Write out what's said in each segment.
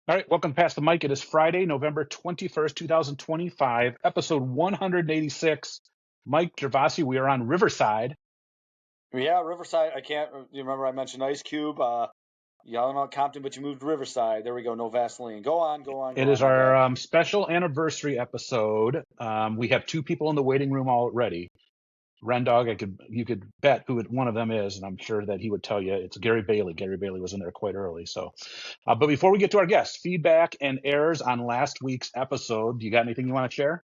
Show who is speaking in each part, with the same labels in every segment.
Speaker 1: All right, welcome past the mic. It is Friday, November 21st, 2025, episode 186. Mike Gervasi, we are on Riverside.
Speaker 2: Yeah, Riverside. You remember I mentioned Ice Cube, yelling out Compton, but you moved to Riverside. There we go. No Vaseline. Go on.
Speaker 1: It is our special anniversary episode. We have two people in the waiting room already. Rendog, you could bet who one of them is, and I'm sure that he would tell you it's Gary Bailey. Gary Bailey was in there quite early. So, but before we get to our guests, feedback and errors on last week's episode. Do you got anything you want to share?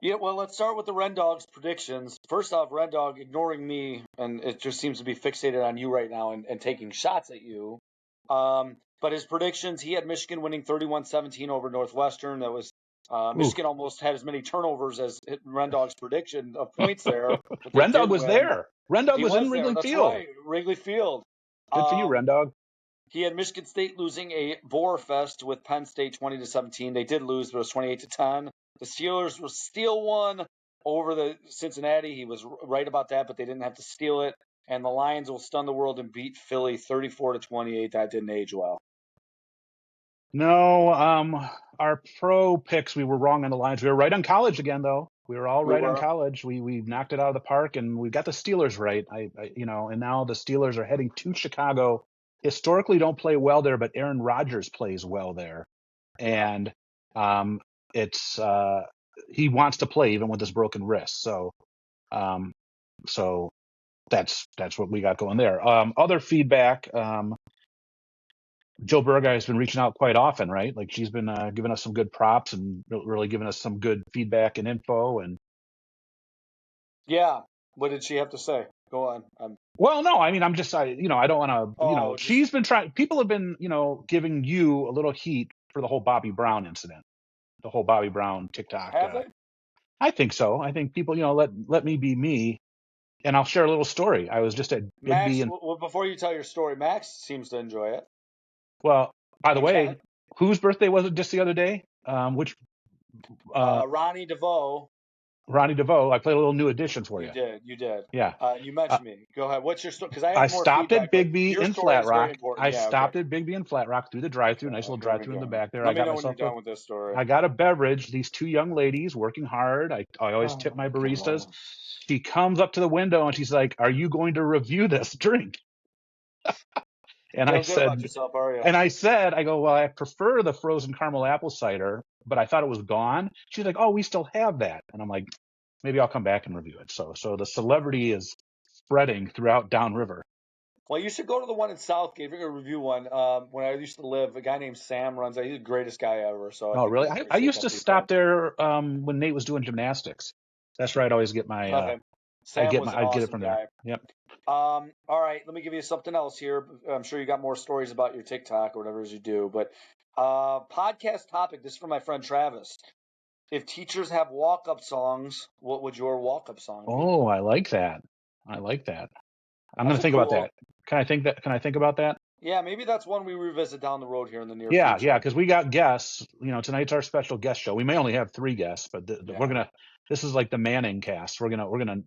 Speaker 2: Yeah, well, let's start with the Rendog's predictions. First off, Rendog ignoring me, and it just seems to be fixated on you right now and taking shots at you. But his predictions, he had Michigan winning 31-17 over Northwestern. That was Michigan almost had as many turnovers as Rendog's prediction of points there.
Speaker 1: Rendog was there. Rendog was in Wrigley Field.
Speaker 2: Right, Wrigley Field.
Speaker 1: Good for you, Rendog.
Speaker 2: He had Michigan State losing a Vorfest with Penn State 20-17. They did lose, but it was 28-10. The Steelers were still won over the Cincinnati. He was right about that, but they didn't have to steal it. And the Lions will stun the world and beat Philly 34-28. That didn't age well.
Speaker 1: No, our pro picks, we were wrong on the Lions. We were right on college again, though. We were all right on college. We knocked it out of the park, and we got the Steelers right. And now the Steelers are heading to Chicago. Historically, don't play well there, but Aaron Rodgers plays well there, and he wants to play even with his broken wrist. So that's what we got going there. Other feedback. Joe Burga has been reaching out quite often, right? Like she's been giving us some good props and really giving us some good feedback and info. And
Speaker 2: yeah, what did she have to say? Go on.
Speaker 1: Well, no, I mean, I don't want to, she's been trying. People have been, giving you a little heat for the whole Bobby Brown incident, the whole Bobby Brown TikTok.
Speaker 2: Have they?
Speaker 1: I think so. I think people, let me be me. And I'll share a little story. I was just at
Speaker 2: Max. Well, before you tell your story, Max seems to enjoy it.
Speaker 1: Well, by the way, whose birthday was it just the other day?
Speaker 2: Ronnie DeVoe.
Speaker 1: Ronnie DeVoe. I played a little new edition for you.
Speaker 2: You did.
Speaker 1: Yeah.
Speaker 2: You mentioned me. Go ahead. What's your story? Because
Speaker 1: I stopped at Bigby in Flat Rock. I stopped at Bigby in Flat Rock through the drive-through. Nice little drive-through in the back there.
Speaker 2: Let me know when you're done with this story.
Speaker 1: I got a beverage. These two young ladies working hard. I always tip my baristas. She comes up to the window and she's like, "Are you going to review this drink?" And I said, well, I prefer the frozen caramel apple cider, but I thought it was gone. She's like, "Oh, we still have that." And I'm like, maybe I'll come back and review it. So the celebrity is spreading throughout downriver.
Speaker 2: Well, you should go to the one in Southgate. We're going to review one. When I used to live, a guy named Sam runs it. He's the greatest guy ever. So.
Speaker 1: Really? I used to stop there when Nate was doing gymnastics. That's where I'd always get my. I'd get it from there. Yep.
Speaker 2: All right, let me give you something else here. I'm sure you got more stories about your TikTok or whatever it is you do, but podcast topic. This is from my friend Travis. If teachers have walk-up songs, what would your walk-up song be?
Speaker 1: Oh, I like that. I'm going to think about that. Can I think about that?
Speaker 2: Yeah, maybe that's one we revisit down the road here in the near
Speaker 1: future.
Speaker 2: Yeah,
Speaker 1: because we got guests. Tonight's our special guest show. We may only have 3 guests, but we're gonna. This is like the Manning cast. We're gonna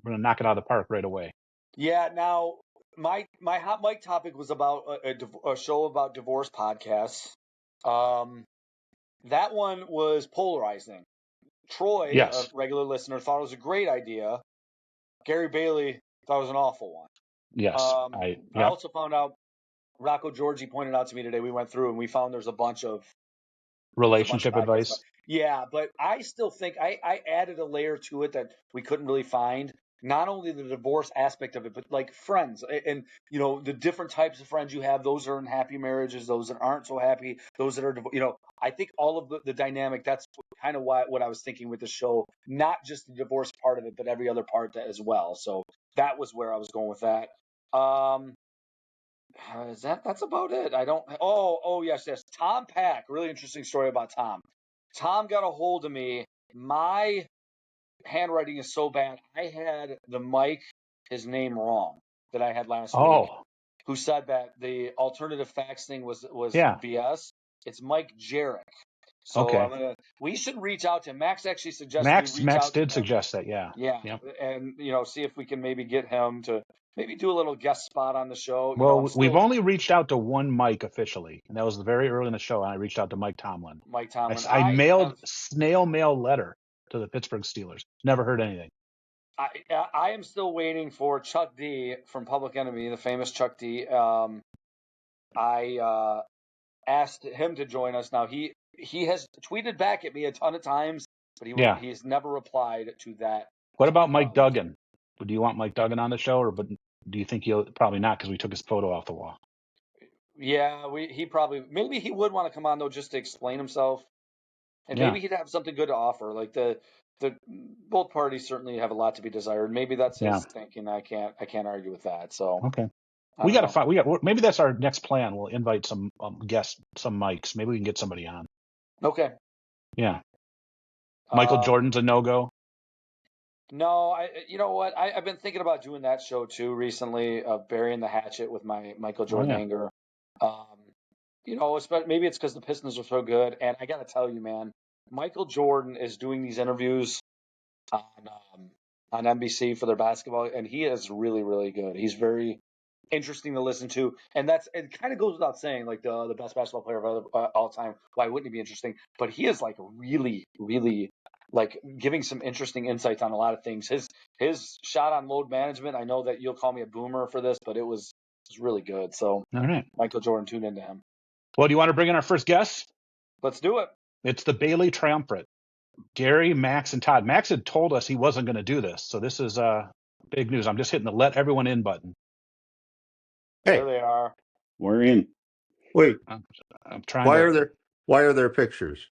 Speaker 1: knock it out of the park right away.
Speaker 2: Yeah. Now, my hot mic topic was about a show about divorce podcasts. That one was polarizing. Troy, a regular listener, thought it was a great idea. Gary Bailey thought it was an awful one.
Speaker 1: Yes.
Speaker 2: I also found out, Rocco Georgie pointed out to me today, we went through and we found there's a bunch of
Speaker 1: relationship advice.
Speaker 2: Yeah, but I still think I added a layer to it that we couldn't really find. Not only the divorce aspect of it, but like friends and, the different types of friends you have, those that are in happy marriages, those that aren't so happy, those that are, I think all of the dynamic, that's kind of what I was thinking with the show, not just the divorce part of it, but every other part as well. So that was where I was going with that. That's about it. I don't. Oh, yes. Tom Pack. Really interesting story about Tom. Tom got a hold of me. My handwriting is so bad. I had the Mike, his name wrong that I had last week. Who said that the alternative facts thing was BS? It's Mike Jarek. So we should reach out to him. Max actually suggested we reach
Speaker 1: Max
Speaker 2: out to him.
Speaker 1: did suggest that, yeah.
Speaker 2: Yeah.
Speaker 1: Yep.
Speaker 2: And, see if we can maybe get him to maybe do a little guest spot on the show.
Speaker 1: Well, we've only reached out to one Mike officially, and that was very early in the show. And I reached out to Mike Tomlin.
Speaker 2: Mike Tomlin.
Speaker 1: I mailed snail mail letter to the Pittsburgh Steelers. Never heard anything.
Speaker 2: I am still waiting for Chuck D from Public Enemy, the famous Chuck D. I asked him to join us. Now he has tweeted back at me a ton of times, but he's never replied to that.
Speaker 1: What about Mike Duggan? Do you want Mike Duggan on the show, or do you think he'll probably not because we took his photo off the wall?
Speaker 2: Yeah, maybe he would want to come on though just to explain himself, and maybe he'd have something good to offer. Like the both parties certainly have a lot to be desired. Maybe that's his thinking. I can't argue with that. So
Speaker 1: okay. Maybe that's our next plan. We'll invite some guests, some mics. Maybe we can get somebody on.
Speaker 2: Okay.
Speaker 1: Yeah. Michael Jordan's a no-go.
Speaker 2: No, you know what? I've been thinking about doing that show too recently, burying the hatchet with my Michael Jordan anger. Maybe it's because the Pistons are so good, and I got to tell you, man, Michael Jordan is doing these interviews on NBC for their basketball, and he is really, really good. He's very interesting to listen to, and it kind of goes without saying, like the best basketball player of all time. Why wouldn't he be interesting? But he is like really, really like giving some interesting insights on a lot of things. His shot on load management. I know that you'll call me a boomer for this, but it was really good. So,
Speaker 1: all right,
Speaker 2: Michael Jordan, tune into him.
Speaker 1: Well, do you want to bring in our first guest?
Speaker 2: Let's do it.
Speaker 1: It's the Bailey Triumvirate. Gary, Max, and Todd. Max had told us he wasn't going to do this, so this is big news. I'm just hitting the let everyone in button.
Speaker 2: Hey, there they are.
Speaker 3: We're in.
Speaker 4: Wait,
Speaker 1: I'm trying.
Speaker 4: Why are there pictures?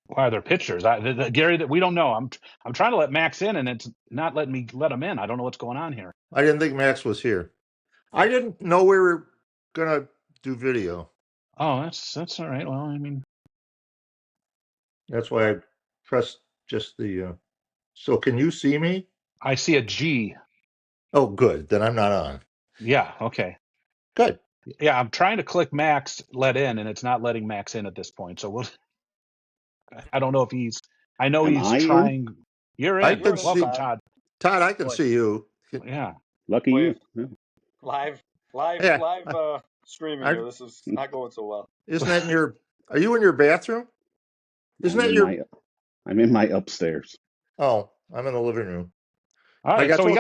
Speaker 1: Why are there pictures? Gary, that we don't know. I'm trying to let Max in, and it's not letting me let him in. I don't know what's going on here.
Speaker 4: I didn't think Max was here. I didn't know we were gonna do video.
Speaker 1: Oh, that's all right. Well, I mean,
Speaker 4: that's why I pressed just the. So can you see me?
Speaker 1: I see a G.
Speaker 4: Oh, good. Then I'm not on.
Speaker 1: Yeah. Okay.
Speaker 4: Good.
Speaker 1: Yeah, I'm trying to click Max let in, and it's not letting Max in at this point. So I don't know if he's. I know he's trying. You're in. Welcome, Todd.
Speaker 4: Todd, I can see you.
Speaker 1: Yeah.
Speaker 3: Lucky you. Yeah.
Speaker 2: Live streaming here. This is not going so well.
Speaker 4: Isn't that in your? Are you in your bathroom? Isn't that your?
Speaker 3: I'm in my upstairs.
Speaker 4: Oh, I'm in the living room.
Speaker 1: All right.
Speaker 4: I told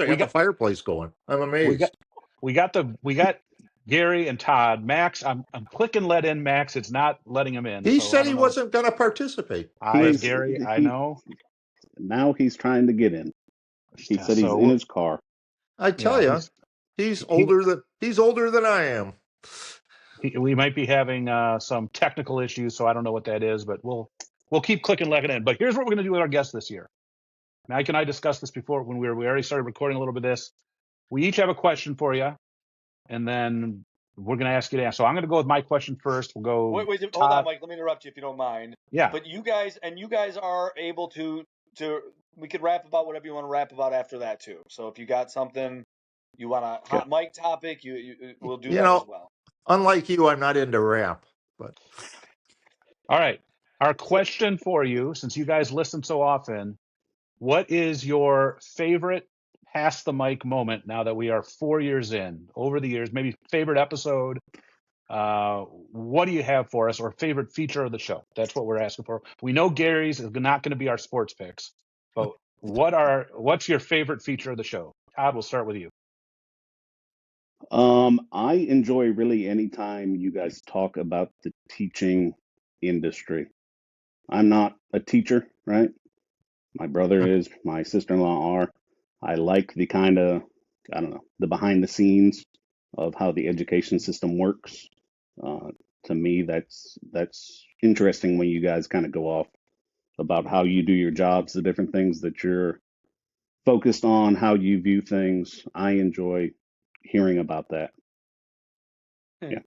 Speaker 4: you I got the fireplace going. I'm amazed.
Speaker 1: We got Gary and Todd. Max, I'm clicking let in Max. It's not letting him in.
Speaker 4: He said he wasn't going to participate.
Speaker 1: Gary, I know.
Speaker 3: Now he's trying to get in. He said he's in his car.
Speaker 4: I tell you, he's older than I am.
Speaker 1: We might be having some technical issues, so I don't know what that is, but we'll keep clicking let it in. But here's what we're going to do with our guests this year. Mike and I discussed this before when we already started recording a little bit of this. We each have a question for you, and then we're going to ask you to answer. So I'm going to go with my question first. We'll go.
Speaker 2: Wait, hold on, Mike. Let me interrupt you if you don't mind.
Speaker 1: Yeah.
Speaker 2: But you guys are able to. We could rap about whatever you want to rap about after that too. So if you got something you want a hot mic topic, we'll do that as well.
Speaker 4: Unlike you, I'm not into rap. But
Speaker 1: all right, our question for you, since you guys listen so often, what is your favorite pass the mic moment now that we are 4 years in? Over the years, maybe favorite episode. What do you have for us, or favorite feature of the show? That's what we're asking for. We know Gary's is not going to be our sports picks, but what's your favorite feature of the show? Todd, we'll start with you.
Speaker 3: I enjoy really any time you guys talk about the teaching industry. I'm not a teacher, right? My brother is, my sister-in-law are. I like the kind of, the behind the scenes of how the education system works. To me, that's interesting when you guys kind of go off about how you do your jobs, the different things that you're focused on, how you view things. I enjoy hearing about that. Yeah.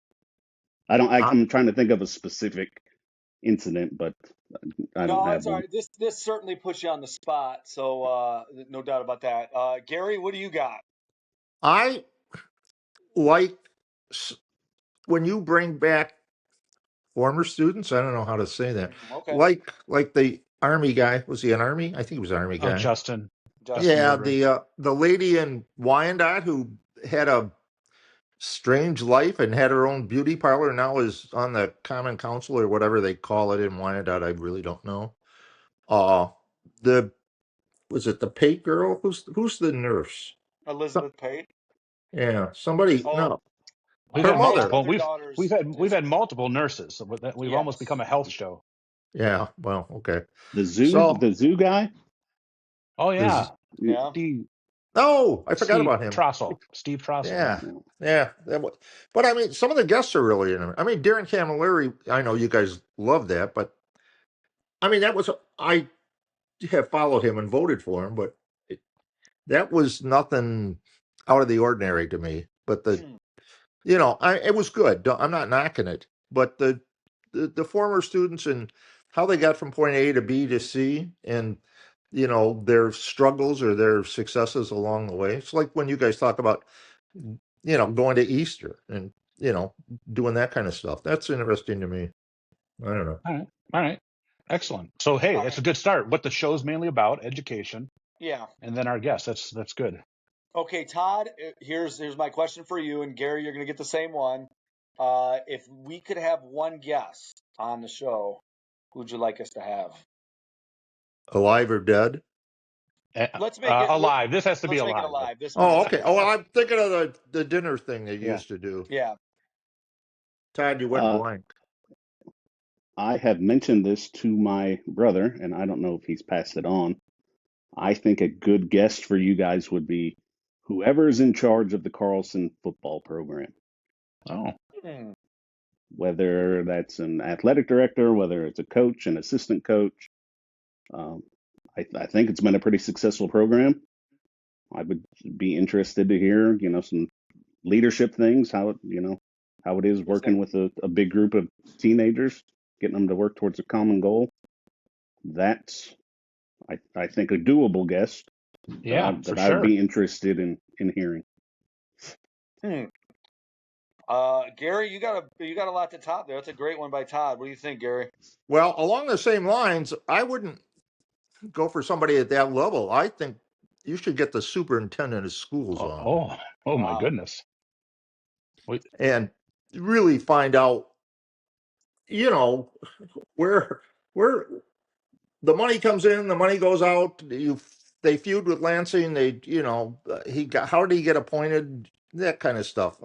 Speaker 3: I'm trying to think of a specific incident, but I don't have one.
Speaker 2: Right. This certainly puts you on the spot, so no doubt about that. Gary, what do you got?
Speaker 4: I like when you bring back former students. I don't know how to say that.
Speaker 2: Okay.
Speaker 4: Like the Army guy. Was he an Army? I think he was an Army
Speaker 1: Oh,
Speaker 4: guy.
Speaker 1: Justin.
Speaker 4: Yeah,
Speaker 1: Murray.
Speaker 4: the lady in Wyandotte who had a strange life and had her own beauty parlor, now is on the Common Council or whatever they call it in Wyandotte. I really don't know. The was it the Pate girl? Who's the nurse?
Speaker 2: Elizabeth Pate.
Speaker 4: Yeah, somebody.
Speaker 2: Oh,
Speaker 4: No,
Speaker 1: We've
Speaker 4: her
Speaker 1: had
Speaker 4: mother.
Speaker 1: multiple.
Speaker 2: Their daughters.
Speaker 1: We've had multiple nurses. So we've almost become a health show.
Speaker 4: Yeah. Well, okay.
Speaker 3: The zoo,
Speaker 4: So
Speaker 3: the zoo guy.
Speaker 1: Oh yeah.
Speaker 2: Yeah.
Speaker 4: Oh, I forgot
Speaker 1: Steve
Speaker 4: about him.
Speaker 1: Trossel. Steve Trossel.
Speaker 4: Yeah. But I mean, some of the guests are really in it. I mean, Darren Camilleri, I know you guys love that, but I mean, I have followed him and voted for him, but that was nothing out of the ordinary to me. But it was good. I'm not knocking it, but the former students and how they got from point A to B to C, and their struggles or their successes along the way. It's like when you guys talk about going to Easter and doing that kind of stuff. That's interesting to me. I don't know.
Speaker 1: All right. Excellent. So hey, it's a good start. What the show's mainly about, education.
Speaker 2: Yeah.
Speaker 1: And then our guests. That's good.
Speaker 2: Okay, Todd, here's my question for you, and Gary, you're going to get the same one. If we could have one guest on the show, who'd you like us to have?
Speaker 4: Alive or dead?
Speaker 2: Let's make it
Speaker 1: alive. This has to be alive.
Speaker 2: Make it alive.
Speaker 4: Okay. Oh, well, I'm thinking of the dinner thing they used to do.
Speaker 2: Yeah.
Speaker 4: Todd, you went blank.
Speaker 3: I have mentioned this to my brother, and I don't know if he's passed it on. I think a good guest for you guys would be whoever's in charge of the Carlson football program.
Speaker 1: Oh.
Speaker 3: Whether that's an athletic director, whether it's a coach, an assistant coach. I think it's been a pretty successful program. I would be interested to hear, some leadership things, how it is working with a big group of teenagers, getting them to work towards a common goal. That's, I think, a doable guest.
Speaker 1: Yeah,
Speaker 3: that I would be interested in hearing.
Speaker 2: Gary, you got a lot to top there. That's a great one by Todd. What do you think, Gary?
Speaker 4: Well, along the same lines, I wouldn't go for somebody at that level. I think you should get the superintendent of schools on.
Speaker 1: Oh my goodness.
Speaker 4: And really find out, where the money comes in, the money goes out. They feud with Lansing. How did he get appointed? That kind of stuff.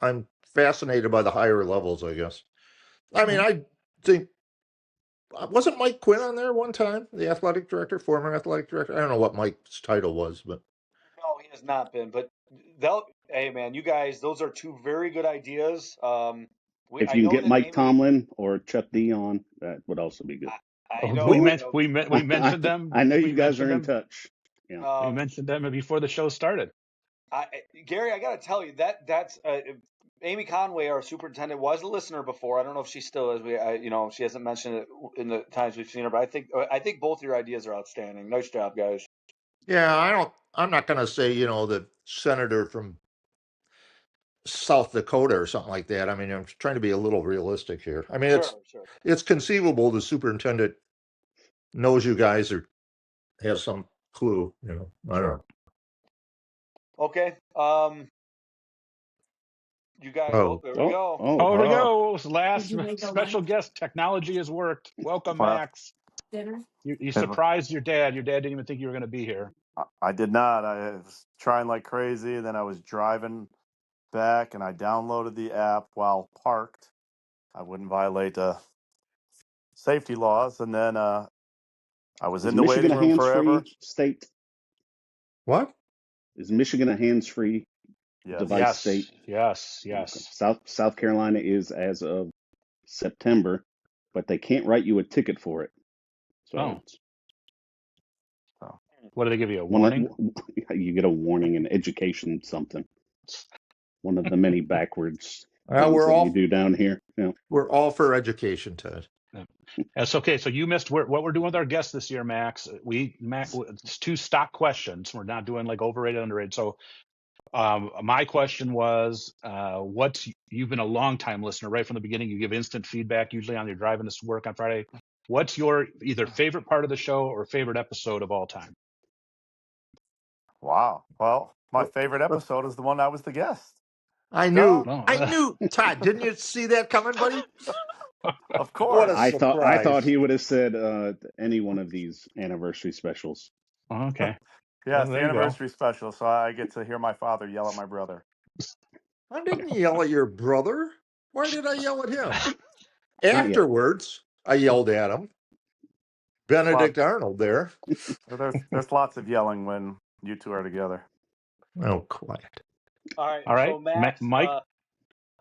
Speaker 4: I'm fascinated by the higher levels, I guess. I mean, I think, wasn't Mike Quinn on there one time? The athletic director, former athletic director. I don't know what Mike's title was, but
Speaker 2: no, he has not been. But hey man, you guys, those are two very good ideas.
Speaker 3: If you can get Mike Tomlin or Chuck D on, that would also be good.
Speaker 1: We mentioned them.
Speaker 3: I know you guys are in touch. Yeah,
Speaker 1: we mentioned them before the show started.
Speaker 2: Gary, I got to tell you that's Amy Conway, our superintendent, was a listener before. I don't know if she still is. She hasn't mentioned it in the times we've seen her, but I think both your ideas are outstanding. Nice job, guys.
Speaker 4: Yeah, I'm not going to say the senator from South Dakota or something like that. I mean, I'm trying to be a little realistic here. I mean, it's conceivable the superintendent knows you guys or has some clue. I don't know.
Speaker 2: Okay. You guys. There we go.
Speaker 1: Here we go. Last special guest. Technology has worked. Welcome, Max.
Speaker 5: Dinner.
Speaker 1: You surprised your dad. Your dad didn't even think you were going to be here.
Speaker 5: I did not. I was trying like crazy, and then I was driving back, and I downloaded the app while parked. I wouldn't violate safety laws, and then I was in the waiting room forever.
Speaker 3: State.
Speaker 4: What?
Speaker 3: Is Michigan a hands-free device state?
Speaker 1: Yes.
Speaker 3: South Carolina is as of September, but they can't write you a ticket for it. So
Speaker 1: what do they give you? A warning?
Speaker 3: You get a warning in education something. One of the many backwards things that you do down here. Yeah.
Speaker 4: We're all for education, Ted.
Speaker 1: That's okay. So you missed what we're doing with our guests this year, Max. It's 2 stock questions. We're not doing like overrated, underrated. So My question was, you've been a long time listener right from the beginning. You give instant feedback usually on your driving to work on Friday. What's your either favorite part of the show or favorite episode of all time?
Speaker 5: Wow. Well, my favorite episode is the one I was the guest.
Speaker 4: I
Speaker 5: Duh.
Speaker 4: knew, Todd. Didn't you see that coming, buddy?
Speaker 5: Of
Speaker 4: What a
Speaker 5: course.
Speaker 3: I thought
Speaker 4: surprise!
Speaker 3: he would have said any one of these anniversary specials.
Speaker 1: Okay.
Speaker 5: Yeah, it's
Speaker 1: There
Speaker 5: the
Speaker 1: you go.
Speaker 5: anniversary special, so I get to hear my father yell at my brother.
Speaker 4: I didn't yell at your brother. Why did I yell at him?
Speaker 3: Not yet.
Speaker 4: Afterwards, I yelled at him. Benedict Arnold there.
Speaker 5: There's lots of yelling when you two are together.
Speaker 4: Oh, quiet.
Speaker 2: All right.
Speaker 1: All right,
Speaker 2: So Max,
Speaker 1: Mike.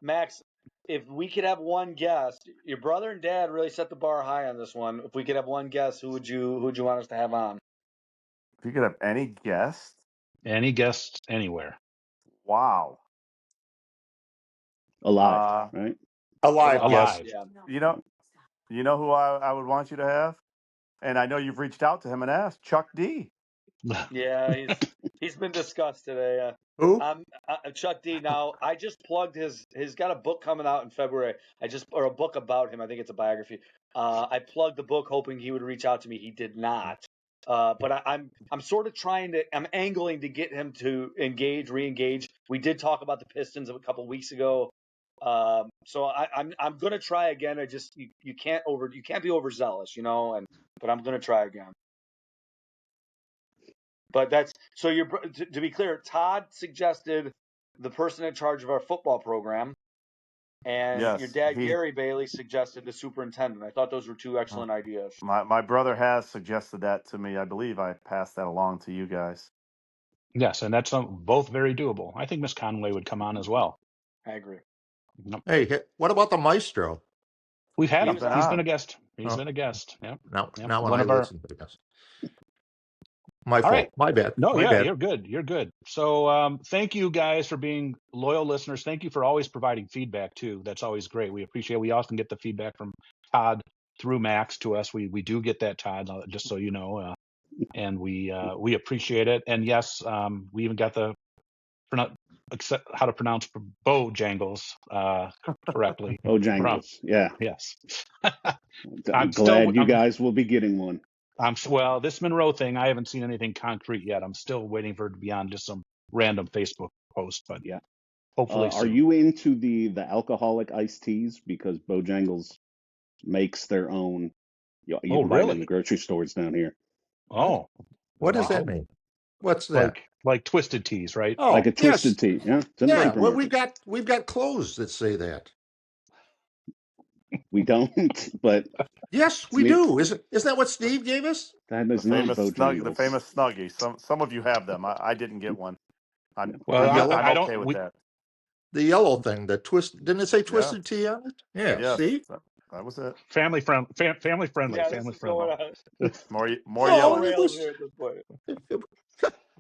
Speaker 2: Max, if we could have one guest, your brother and dad really set the bar high on this one. If we could have one guest, who would you want us to have on?
Speaker 5: If you could have any guest,
Speaker 1: Any guest anywhere.
Speaker 5: wow.
Speaker 3: Alive, right?
Speaker 4: Alive,
Speaker 1: Alive.
Speaker 4: yes.
Speaker 2: Yeah.
Speaker 5: You know who I would want you to have? And I know you've reached out to him and asked, Chuck D.
Speaker 2: Yeah, he's been discussed today.
Speaker 4: Who?
Speaker 2: Chuck D. Now I just plugged he's got a book coming out in February. Or a book about him. I think it's a biography. I plugged the book hoping he would reach out to me. He did not. But I'm sort of I'm angling to get him to re-engage. We did talk about the Pistons a couple weeks ago. So I'm gonna try again. You can't be overzealous, but I'm gonna try again. But to be clear, Todd suggested the person in charge of our football program, and
Speaker 5: Yes,
Speaker 2: your dad Gary Bailey suggested the superintendent. I thought those were two excellent ideas.
Speaker 5: My brother has suggested that to me. I believe I passed that along to you guys.
Speaker 1: Yes, and that's both very doable. I think Miss Conway would come on as well.
Speaker 2: I agree.
Speaker 1: Yep.
Speaker 4: Hey, what about the maestro?
Speaker 1: We've had him.
Speaker 2: He's
Speaker 1: He's been a guest. He's
Speaker 4: Oh.
Speaker 1: been a guest. Yep.
Speaker 4: Now when
Speaker 1: One
Speaker 4: I
Speaker 1: of our-
Speaker 4: listen to the guest. My
Speaker 1: All
Speaker 4: fault.
Speaker 1: right.
Speaker 4: My bad.
Speaker 1: No,
Speaker 4: My
Speaker 1: yeah,
Speaker 4: bad.
Speaker 1: you're good. You're good. So thank you guys for being loyal listeners. Thank you for always providing feedback too. That's always great. We appreciate it. We often get the feedback from Todd through Max to us. We do get that, Todd, just so you know. And we appreciate it. And yes, we even got how to pronounce Bojangles correctly.
Speaker 3: Bojangles, yeah.
Speaker 1: Yes.
Speaker 3: I'm glad you guys will be getting one.
Speaker 1: Well, this Monroe thing, I haven't seen anything concrete yet. I'm still waiting for it to be on just some random Facebook post, but
Speaker 3: yeah,
Speaker 1: hopefully
Speaker 3: are
Speaker 1: soon.
Speaker 3: you into the alcoholic iced teas? Because Bojangles makes their own. You can buy it in the grocery stores down here.
Speaker 1: Oh,
Speaker 4: what does that mean? What's that?
Speaker 1: Like twisted teas, right?
Speaker 4: Oh,
Speaker 3: like a twisted tea. Yeah, it's in the
Speaker 4: yeah. Well,
Speaker 3: supermarket.
Speaker 4: we've got clothes that say that.
Speaker 3: We don't, but
Speaker 4: yes, we do. Isn't that what Steve gave us?
Speaker 3: That is
Speaker 5: the
Speaker 3: not
Speaker 5: famous
Speaker 3: Bojangles.
Speaker 5: the famous Snuggie. Some of you have them. I didn't get one. I'm okay with that.
Speaker 4: The yellow thing, the twist. Didn't it say twisted tea on it? Yeah.
Speaker 5: Yes,
Speaker 4: See,
Speaker 5: that was it.
Speaker 1: Family friendly.
Speaker 2: Yeah,
Speaker 1: family friendly.
Speaker 5: More yelling.
Speaker 1: All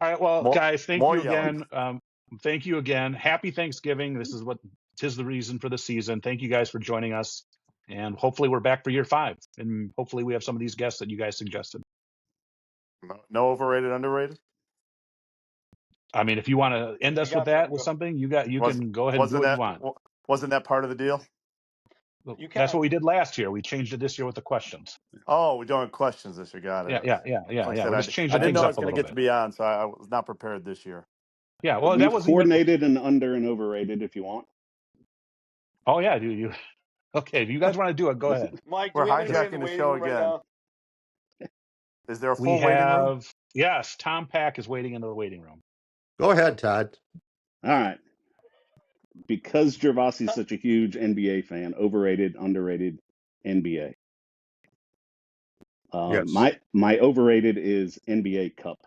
Speaker 1: right. Well, guys, thank you
Speaker 5: yelling.
Speaker 1: again. Thank you again. Happy Thanksgiving. This is tis the reason for the season. Thank you guys for joining us. And hopefully we're back for year 5. And hopefully we have some of these guests that you guys suggested.
Speaker 5: No overrated, underrated?
Speaker 1: I mean, if you want to end us with something, you can go ahead and do what you want.
Speaker 5: Wasn't that part of the deal?
Speaker 1: That's what we did last year. We changed it this year with the questions.
Speaker 5: Oh, we're doing questions this year. Got it.
Speaker 1: Yeah.
Speaker 5: Said,
Speaker 1: We're just changing
Speaker 5: I didn't
Speaker 1: things
Speaker 5: know I
Speaker 1: up
Speaker 5: was going to get to be on, so I was not prepared this year.
Speaker 1: Yeah, well,
Speaker 3: that was coordinated and under and overrated if you want.
Speaker 1: Oh yeah, do you? Okay, if you guys want to do it, go ahead.
Speaker 2: Mike,
Speaker 5: we're hijacking the show again. Is there a full waiting room?
Speaker 1: Yes, Tom Pack is waiting in the waiting room.
Speaker 4: Go ahead, Todd.
Speaker 3: All right. Because Gervasi is such a huge NBA fan, overrated, underrated NBA.
Speaker 4: Yes.
Speaker 3: My overrated is NBA Cup.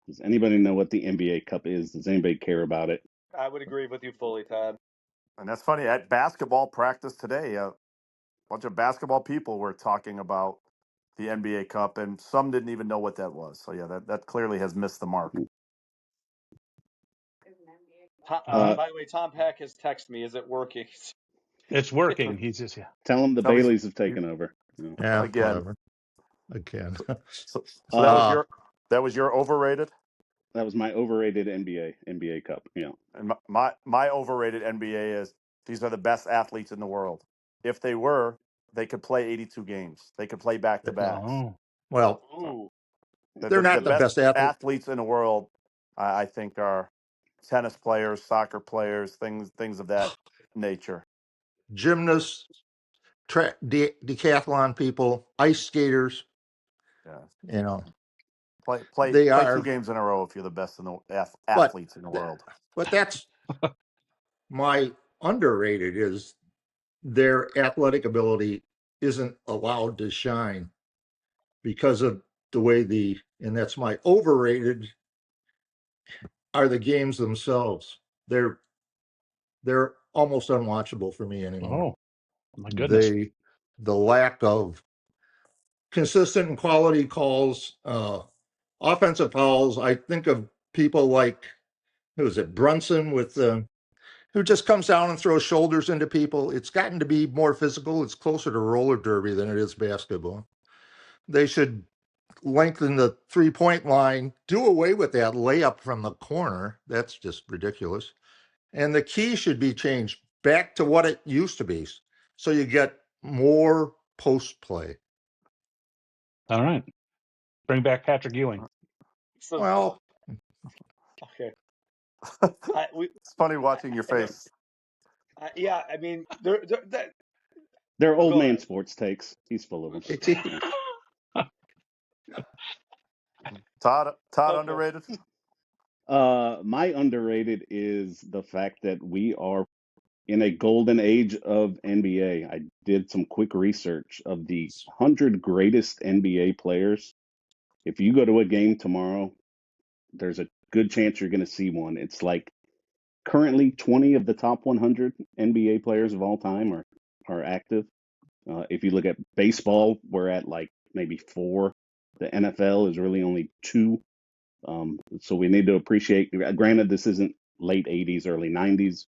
Speaker 3: Does anybody know what the NBA Cup is? Does anybody care about it?
Speaker 2: I would agree with you fully, Todd.
Speaker 5: And that's funny. At basketball practice today, a bunch of basketball people were talking about the NBA Cup, and some didn't even know what that was. So, yeah, that clearly has missed the mark.
Speaker 2: By the way, Tom Pack has texted me. Is it working?
Speaker 1: It's working. He's just
Speaker 3: Tell him the Baileys have taken over.
Speaker 4: Yeah,
Speaker 5: again.
Speaker 4: Again.
Speaker 5: So that was your overrated?
Speaker 3: That was my overrated NBA Cup. Yeah.
Speaker 5: And my overrated NBA is these are the best athletes in the world. If they were, they could play 82 games. They could play back to backs.
Speaker 1: Oh,
Speaker 4: Well,
Speaker 2: Ooh.
Speaker 4: they're
Speaker 5: The
Speaker 4: not the
Speaker 5: best
Speaker 4: best athlete.
Speaker 5: athletes in the world, I think, are tennis players, soccer players, things of that nature.
Speaker 4: Gymnasts, decathlon people, ice skaters.
Speaker 5: Yeah,
Speaker 4: You know,
Speaker 5: play
Speaker 4: they
Speaker 5: 2
Speaker 4: are.
Speaker 5: games in a row if you're the best in the
Speaker 4: But
Speaker 5: athletes in the world.
Speaker 4: but that's my underrated is their athletic ability isn't allowed to shine because of the way and that's my overrated are the games themselves. They're almost unwatchable for me anymore.
Speaker 1: oh, my goodness.
Speaker 4: The lack of consistent and quality calls, offensive calls. I think of people like, who is it, Brunson who just comes down and throws shoulders into people. It's gotten to be more physical. It's closer to roller derby than it is basketball. They should lengthen the 3-point line, do away with that layup from the corner. That's just ridiculous. And the key should be changed back to what it used to be. So you get more post play.
Speaker 1: All right. Bring back Patrick Ewing.
Speaker 2: So,
Speaker 4: Well,
Speaker 2: okay.
Speaker 5: It's funny watching your face.
Speaker 2: Yeah, I mean,
Speaker 3: They're old
Speaker 2: Go
Speaker 3: man
Speaker 2: ahead.
Speaker 3: sports takes. He's full of them.
Speaker 5: Todd
Speaker 2: Okay.
Speaker 5: underrated.
Speaker 3: My underrated is the fact that we are in a golden age of NBA. I did some quick research of the 100 greatest NBA players. If you go to a game tomorrow, there's a good chance you're going to see one. It's like currently 20 of the top 100 NBA players of all time are active. If you look at baseball, we're at like maybe 4. The NFL is really only 2. So we need to appreciate. Granted, this isn't late 80s, early 90s,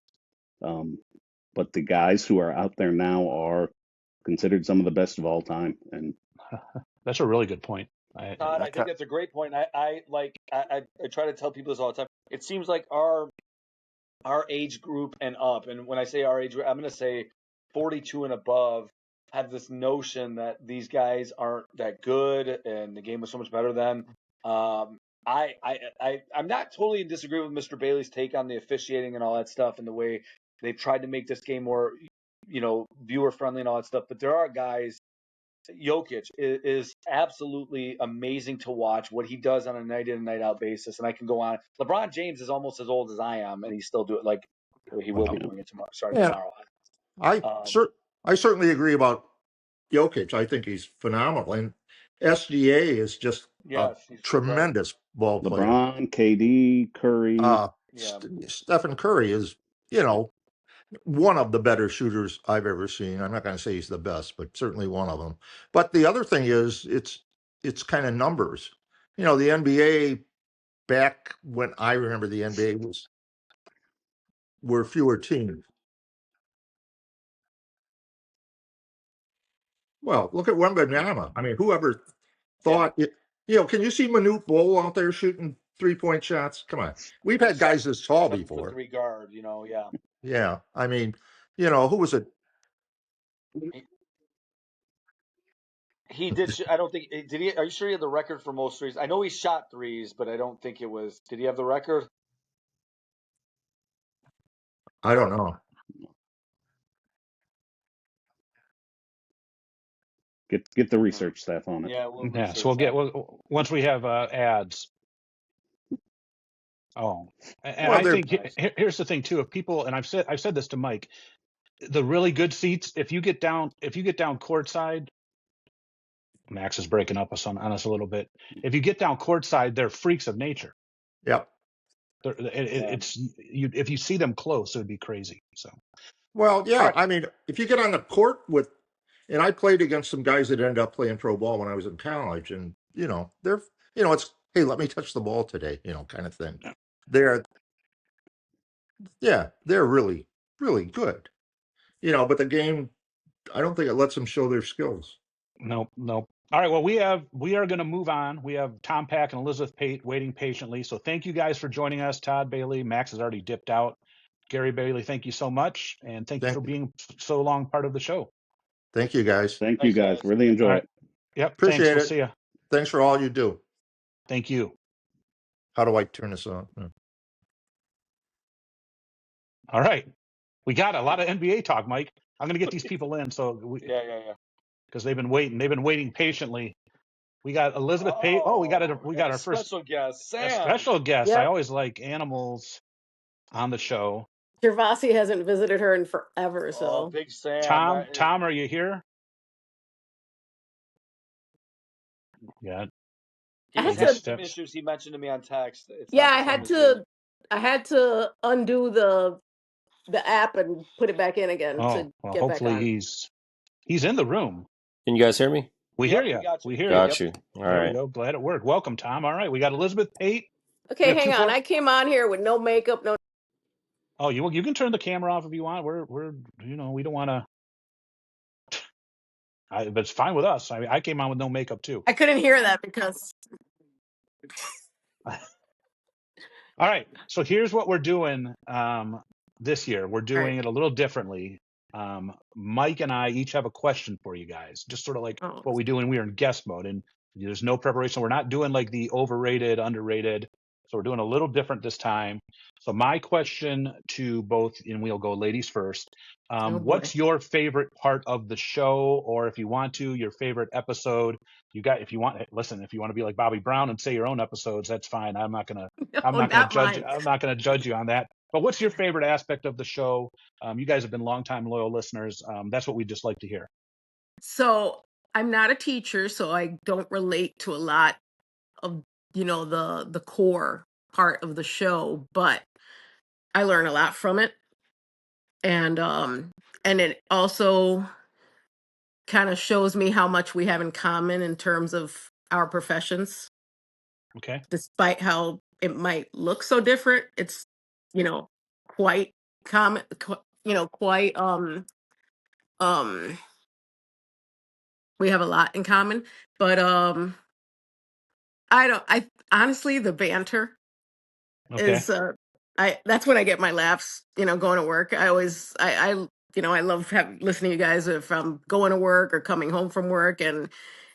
Speaker 3: but the guys who are out there now are considered some of the best of all time. And
Speaker 1: That's a really good point.
Speaker 2: Todd, I think that's a great point. I try to tell people this all the time. It seems like our age group and up, and when I say our age group, I'm going to say 42 and above, have this notion that these guys aren't that good and the game was so much better than. I'm not totally in disagreement with Mr. Bailey's take on the officiating and all that stuff and the way they've tried to make this game more, viewer friendly and all that stuff. But there are guys. Jokic is absolutely amazing to watch what he does on a night in and night out basis, and I can go on. LeBron James is almost as old as I am, and he still do it. Like he will be doing it tomorrow. Tomorrow.
Speaker 4: I certainly agree about Jokic. I think he's phenomenal, and SGA is just a tremendous ball player.
Speaker 3: LeBron, KD, Curry.
Speaker 4: Stephen Curry is, one of the better shooters I've ever seen. I'm not going to say he's the best, but certainly one of them. But the other thing is, it's kind of numbers. The NBA back when I remember the NBA were fewer teams. Well, look at Wembanyama. I mean, whoever thought it? Can you see Manute Bol out there shooting 3-point shots? Come on, we've had guys this tall before.
Speaker 2: 3 guard, yeah.
Speaker 4: Yeah, I mean, who was it?
Speaker 2: He did. I don't think. Did he? Are you sure he had the record for most threes? I know he shot threes, but I don't think it was. Did he have the record?
Speaker 4: I don't know.
Speaker 3: Get the research staff on it.
Speaker 2: Yeah,
Speaker 1: so once we have ads. Oh, and I think here's the thing too. If people, and I've said this to Mike, the really good seats, if you get down courtside, Max is breaking up on us a little bit. If you get down courtside, they're freaks of nature.
Speaker 4: Yep.
Speaker 1: If you see them close, it would be crazy. So.
Speaker 4: Well, yeah. Right. I mean, if you get on the court and I played against some guys that ended up playing pro ball when I was in college, and they're it's, hey, let me touch the ball today, kind of thing. They're really, really good, but the game, I don't think it lets them show their skills.
Speaker 1: Nope. All right. Well, we are going to move on. We have Tom Pack and Elizabeth Pate waiting patiently. So thank you guys for joining us. Todd Bailey, Max has already dipped out. Gary Bailey, thank you so much, and thank you for
Speaker 4: Thank
Speaker 1: being so long part of the show.
Speaker 4: thank you guys.
Speaker 3: Thank you
Speaker 2: Thanks,
Speaker 3: guys.
Speaker 2: guys.
Speaker 3: Really
Speaker 1: All
Speaker 3: enjoy
Speaker 1: right.
Speaker 3: it.
Speaker 1: Yep. Thanks.
Speaker 4: Appreciate
Speaker 1: We'll
Speaker 4: it.
Speaker 1: see you.
Speaker 4: Thanks for all you do.
Speaker 1: Thank you.
Speaker 4: How do I turn this on?
Speaker 1: All right. We got a lot of NBA talk, Mike. I'm going to get these people in,
Speaker 2: Yeah.
Speaker 1: because they've been waiting. They've been waiting patiently. We got Elizabeth Pate. Oh, we got
Speaker 2: and a
Speaker 1: our first
Speaker 2: special guest,
Speaker 1: a
Speaker 2: Sam.
Speaker 1: special guest. I
Speaker 6: Yep.
Speaker 1: always like animals on the show.
Speaker 6: Gervasi hasn't visited her in forever, so.
Speaker 2: Oh, big Sam.
Speaker 1: Tom, are you here? Yeah.
Speaker 6: I had
Speaker 2: He's
Speaker 6: to-
Speaker 2: had some issues. He mentioned to me on text. It's
Speaker 6: Yeah,
Speaker 2: not the
Speaker 6: I
Speaker 2: same
Speaker 6: had
Speaker 2: as
Speaker 6: to. I had to undo the app and put it back in again
Speaker 1: Oh,
Speaker 6: to
Speaker 1: well,
Speaker 6: get back
Speaker 1: hopefully
Speaker 6: on.
Speaker 1: he's in the room.
Speaker 7: Can you guys hear me?
Speaker 1: We
Speaker 2: Yep,
Speaker 1: hear you.
Speaker 2: we got you.
Speaker 1: We hear
Speaker 7: Got
Speaker 1: you.
Speaker 7: you. All
Speaker 1: There we
Speaker 7: right.
Speaker 1: go. Glad it worked. Welcome, Tom. All right, we got Elizabeth Pate.
Speaker 6: Okay,
Speaker 1: We have
Speaker 6: hang
Speaker 1: two
Speaker 6: on.
Speaker 1: for-
Speaker 6: I came on here with no makeup, no.
Speaker 1: Oh, you can turn the camera off if you want. We're we don't want to. But it's fine with us. I mean, I came on with no makeup too.
Speaker 6: I couldn't hear that because.
Speaker 1: All right. So here's what we're doing this year. We're doing it a little differently. Mike and I each have a question for you guys, just sort of like what we do when we are in guest mode. And there's no preparation. We're not doing like the overrated, underrated. So we're doing a little different this time. So my question to both, and we'll go ladies first. What's your favorite part of the show, or if you want to, your favorite episode? If you want to be like Bobby Brown and say your own episodes, that's fine. I'm not gonna judge.
Speaker 6: Mine.
Speaker 1: I'm not gonna judge you on that. But what's your favorite aspect of the show? You guys have been longtime loyal listeners. That's what we'd just like to hear.
Speaker 6: So I'm not a teacher, so I don't relate to a lot of the core part of the show, but I learn a lot from it, and it also kind of shows me how much we have in common in terms of our professions.
Speaker 1: Okay.
Speaker 6: Despite how it might look so different, it's quite common. Quite we have a lot in common, but I honestly, the banter is that's when I get my laughs, going to work. I always I love listening to you guys if I'm going to work or coming home from work, and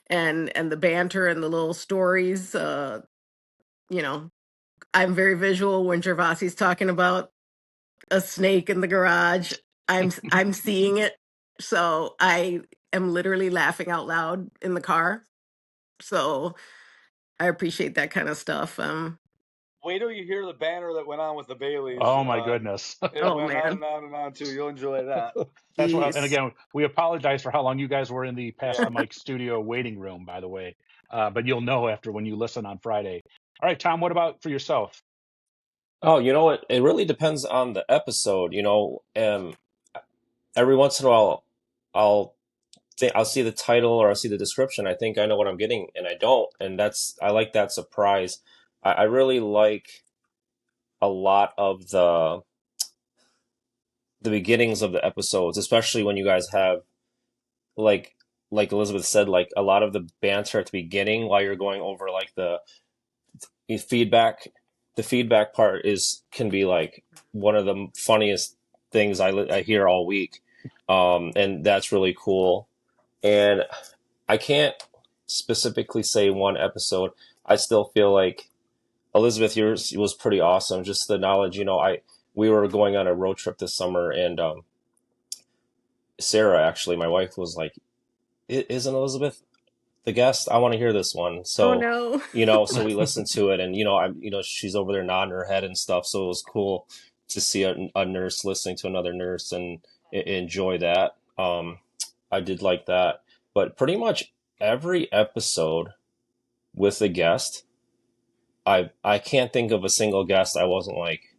Speaker 6: the banter and the little stories. I'm very visual when Gervasi's talking about a snake in the garage. I'm seeing it, so I am literally laughing out loud in the car. So I appreciate that kind of stuff.
Speaker 2: Wait till you hear the banner that went on with the Baileys.
Speaker 1: Oh my goodness.
Speaker 2: It went on and on and on too. You'll enjoy that.
Speaker 1: That's what. And again, we apologize for how long you guys were in the past the mic studio waiting room, by the way. But you'll know after when you listen on Friday. All right, Tom. What about for yourself?
Speaker 7: Oh, you know what? It really depends on the episode. Every once in a while, I'll see the title or I'll see the description. I think I know what I'm getting, and I don't. And I like that surprise. I really like a lot of the beginnings of the episodes, especially when you guys have like Elizabeth said, like a lot of the banter at the beginning while you're going over like the feedback. The feedback part can be like one of the funniest things I hear all week, and that's really cool. And I can't specifically say one episode. I still feel like Elizabeth, yours was pretty awesome. Just the knowledge, we were going on a road trip this summer, and Sarah, actually, my wife, was like, "Isn't Elizabeth the guest? I want to hear this one." So, so we listened to it, and she's over there nodding her head and stuff. So it was cool to see a nurse listening to another nurse and enjoy that. I did like that, but pretty much every episode with a guest, I can't think of a single guest I wasn't like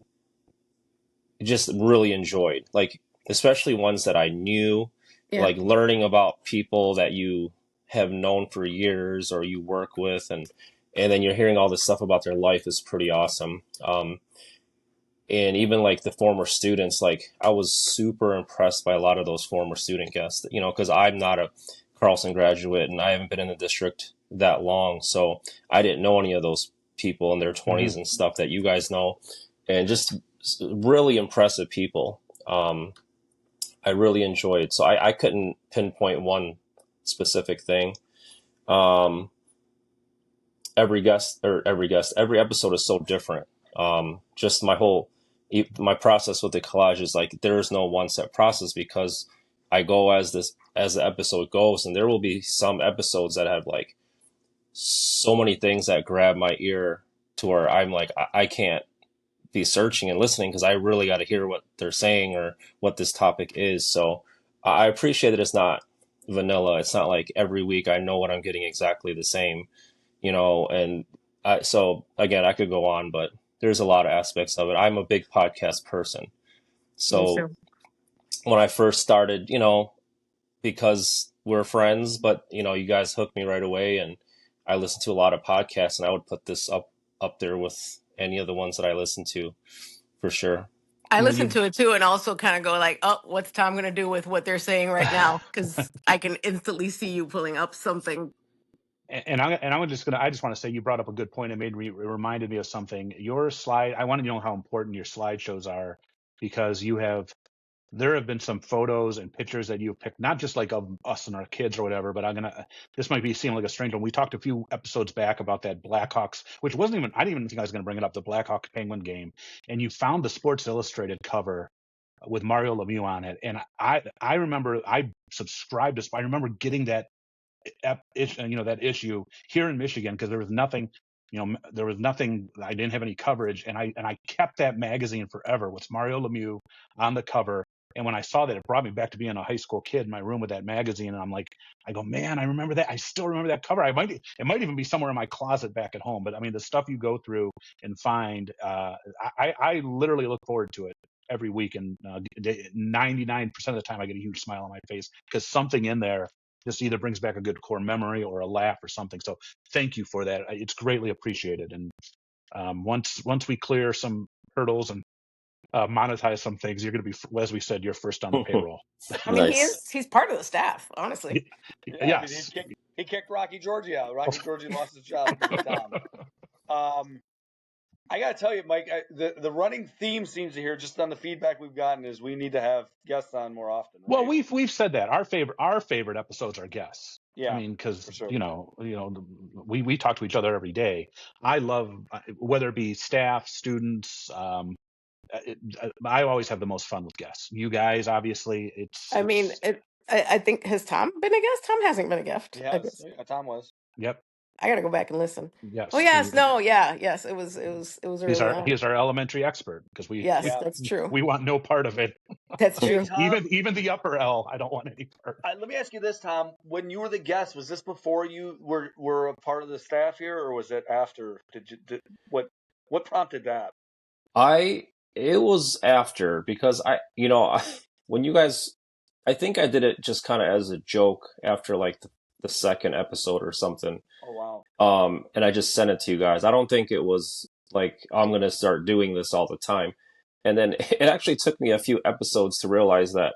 Speaker 7: just really enjoyed, like especially ones that I knew, like learning about people that you have known for years or you work with, and then you're hearing all this stuff about their life is pretty awesome. And even like the former students, like I was super impressed by a lot of those former student guests, because I'm not a Carlson graduate, and I haven't been in the district that long, so I didn't know any of those people in their 20s and stuff that you guys know, and just really impressive people. I really enjoyed, so I couldn't pinpoint one specific thing. Every episode is so different. Just my process with the collage is like, there is no one set process, because I go as the episode goes, and there will be some episodes that have like so many things that grab my ear to where I'm like, I can't be searching and listening, because I really got to hear what they're saying or what this topic is. So I appreciate that it's not vanilla. It's not like every week I know what I'm getting exactly the same, and so again, I could go on, but there's a lot of aspects of it. I'm a big podcast person. So when I first started, because we're friends, but you guys hooked me right away, and I listened to a lot of podcasts, and I would put this up there with any of the ones that I listen to, for sure.
Speaker 6: I listen to it too, and also kind of go like, "Oh, what's Tom going to do with what they're saying right now?" Because I can instantly see you pulling up something.
Speaker 1: I just want to say, you brought up a good point. It reminded me of something. Your slide. I want to know how important your slideshows are, because there have been some photos and pictures that you've picked, not just like of us and our kids or whatever, but this might seem like a strange one. We talked a few episodes back about that Blackhawks, which I didn't even think I was going to bring it up, the Blackhawks Penguin game. And you found the Sports Illustrated cover with Mario Lemieux on it. And I remember I subscribed to, I remember getting that that issue here in Michigan, because there was nothing, I didn't have any coverage, and I kept that magazine forever with Mario Lemieux on the cover. And when I saw that, it brought me back to being a high school kid in my room with that magazine. And I go, man, I remember that. I still remember that cover. It might even be somewhere in my closet back at home. But I mean, the stuff you go through and find, I literally look forward to it every week. And 99% of the time, I get a huge smile on my face, because something in there just either brings back a good core memory or a laugh or something. So thank you for that. It's greatly appreciated. And once we clear some hurdles and monetize some things, you're going to be, as we said, you're first on the payroll.
Speaker 6: I mean, he's part of the staff, honestly.
Speaker 2: Yes. I mean, he kicked Rocky Georgie out. Rocky Georgie lost his job because of Tom. I got to tell you, Mike, the running theme seems to hear, just on the feedback we've gotten, is we need to have guests on more often. Right?
Speaker 1: Well, we've said that our favorite episodes are guests.
Speaker 2: Yeah,
Speaker 1: I mean, because
Speaker 2: sure.
Speaker 1: we talk to each other every day. I love, whether it be staff, students. I always have the most fun with guests. You guys, obviously,
Speaker 6: I think, has Tom been a guest? Tom hasn't been a guest.
Speaker 2: Yes, Tom was.
Speaker 1: Yep.
Speaker 6: I got to go back and listen.
Speaker 1: Yes.
Speaker 6: Oh yes, yes. It was early on.
Speaker 1: He's our elementary expert, because
Speaker 6: that's true.
Speaker 1: We want no part of it.
Speaker 6: That's true.
Speaker 2: Tom,
Speaker 1: even the upper L, I don't want any part.
Speaker 2: Let me ask you this, Tom. When you were the guest, was this before you were a part of the staff here, or was it after? What prompted that?
Speaker 7: It was after, because when you guys, I think I did it just kind of as a joke after like the second episode or something.
Speaker 2: Oh wow.
Speaker 7: And I just sent it to you guys. I don't think it was like, I'm gonna start doing this all the time. And then it actually took me a few episodes to realize that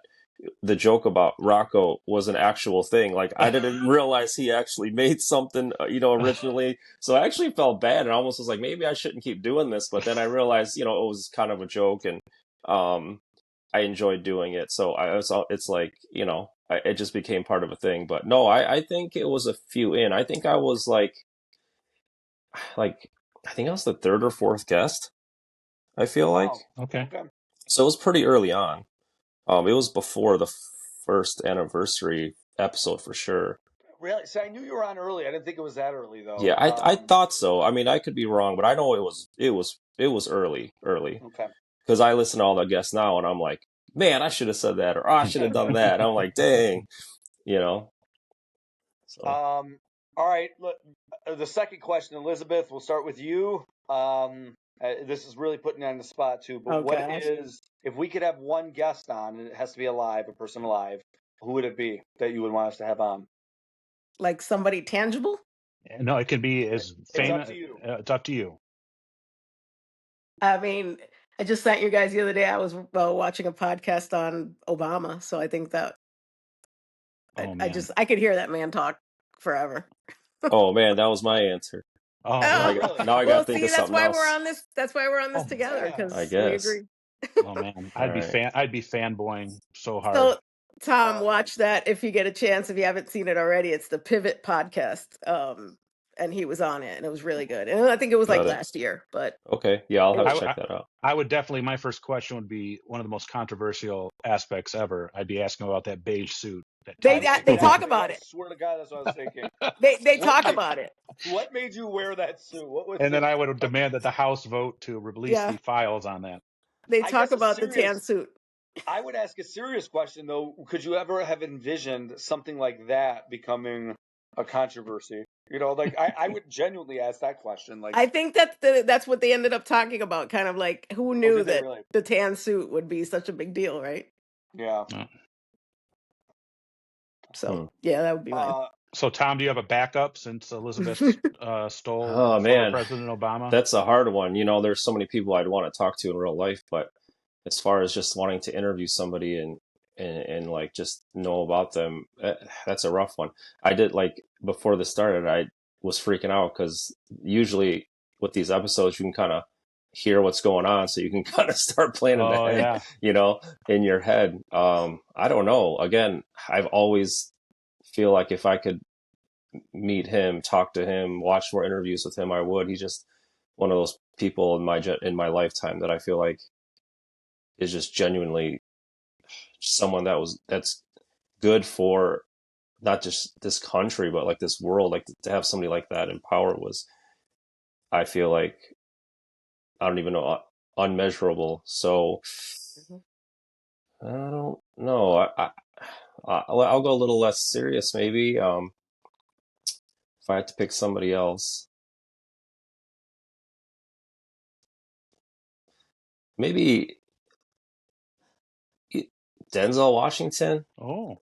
Speaker 7: the joke about Rocco was an actual thing. Like, I didn't realize he actually made something, originally. So I actually felt bad, and I almost was like, maybe I shouldn't keep doing this. But then I realized, it was kind of a joke, and I enjoyed doing it. So it's like, it just became part of a thing. But no, I think it was a few in. I think I was like I think I was the third or fourth guest, I feel like.
Speaker 1: Okay.
Speaker 7: So it was pretty early on. It was before the first anniversary episode for sure.
Speaker 2: Really? So I knew you were on early. I didn't think it was that early though.
Speaker 7: Yeah, I thought so. I mean, I could be wrong, but I know it was early.
Speaker 2: Okay.
Speaker 7: Because I listen to all the guests now, and I'm like, man, I should have said that, or I should have done that. I'm like, dang, So.
Speaker 2: All right. Look, the second question, Elizabeth, we'll start with you. This is really putting you on the spot too. But what is, if we could have one guest on, and it has to be alive, a person alive, who would it be that you would want us to have on?
Speaker 6: Like somebody tangible?
Speaker 1: No, it can be as famous. It's up to you.
Speaker 6: I mean, I just sent you guys the other day. I was watching a podcast on Obama, so I think that I could hear that man talk forever.
Speaker 7: Oh man, that was my answer.
Speaker 1: Oh,
Speaker 2: really?
Speaker 7: Now I got to think of something else.
Speaker 6: That's why we're on this together, because
Speaker 7: I
Speaker 6: we
Speaker 7: guess.
Speaker 6: agree.
Speaker 1: Oh man, I'd be fanboying so hard.
Speaker 6: So Tom, watch that if you get a chance. If you haven't seen it already, it's the Pivot podcast. And he was on it, and it was really good. And I think it was last year, but
Speaker 7: okay, yeah, I'll have to check that out.
Speaker 1: I would definitely. My first question would be one of the most controversial aspects ever. I'd be asking about that beige suit.
Speaker 6: They talk about it.
Speaker 2: I swear to God, that's what I was thinking.
Speaker 6: They talk about it.
Speaker 2: What made you wear that suit? What was?
Speaker 1: And then I would demand that the House vote to release the files on that.
Speaker 6: They talk about the tan suit.
Speaker 2: I would ask a serious question though. Could you ever have envisioned something like that becoming a controversy? You know, like I would genuinely ask that question. Like,
Speaker 6: I think that's what they ended up talking about. Kind of like, who knew that the tan suit would be such a big deal, right?
Speaker 2: Yeah.
Speaker 6: So yeah, that would be mine.
Speaker 1: So Tom, do you have a backup since Elizabeth stole
Speaker 7: man,
Speaker 1: President Obama?
Speaker 7: That's a hard one. You know, there's so many people I'd want to talk to in real life, but as far as just wanting to interview somebody and like just know about them, that's a rough one. I did, like, before this started, I was freaking out because usually with these episodes you can kind of hear what's going on, so you can kind of start planning ahead, you know, in your head. I don't know. Again, I've always feel like if I could meet him, talk to him, watch more interviews with him, I would. He's just one of those people in my lifetime that I feel like is just genuinely someone that's good for not just this country, but like this world. Like, to have somebody like that in power was, I feel like, I don't even know, unmeasurable. So I don't know. I'll go a little less serious, maybe. If I had to pick somebody else, maybe Denzel Washington.
Speaker 1: Oh,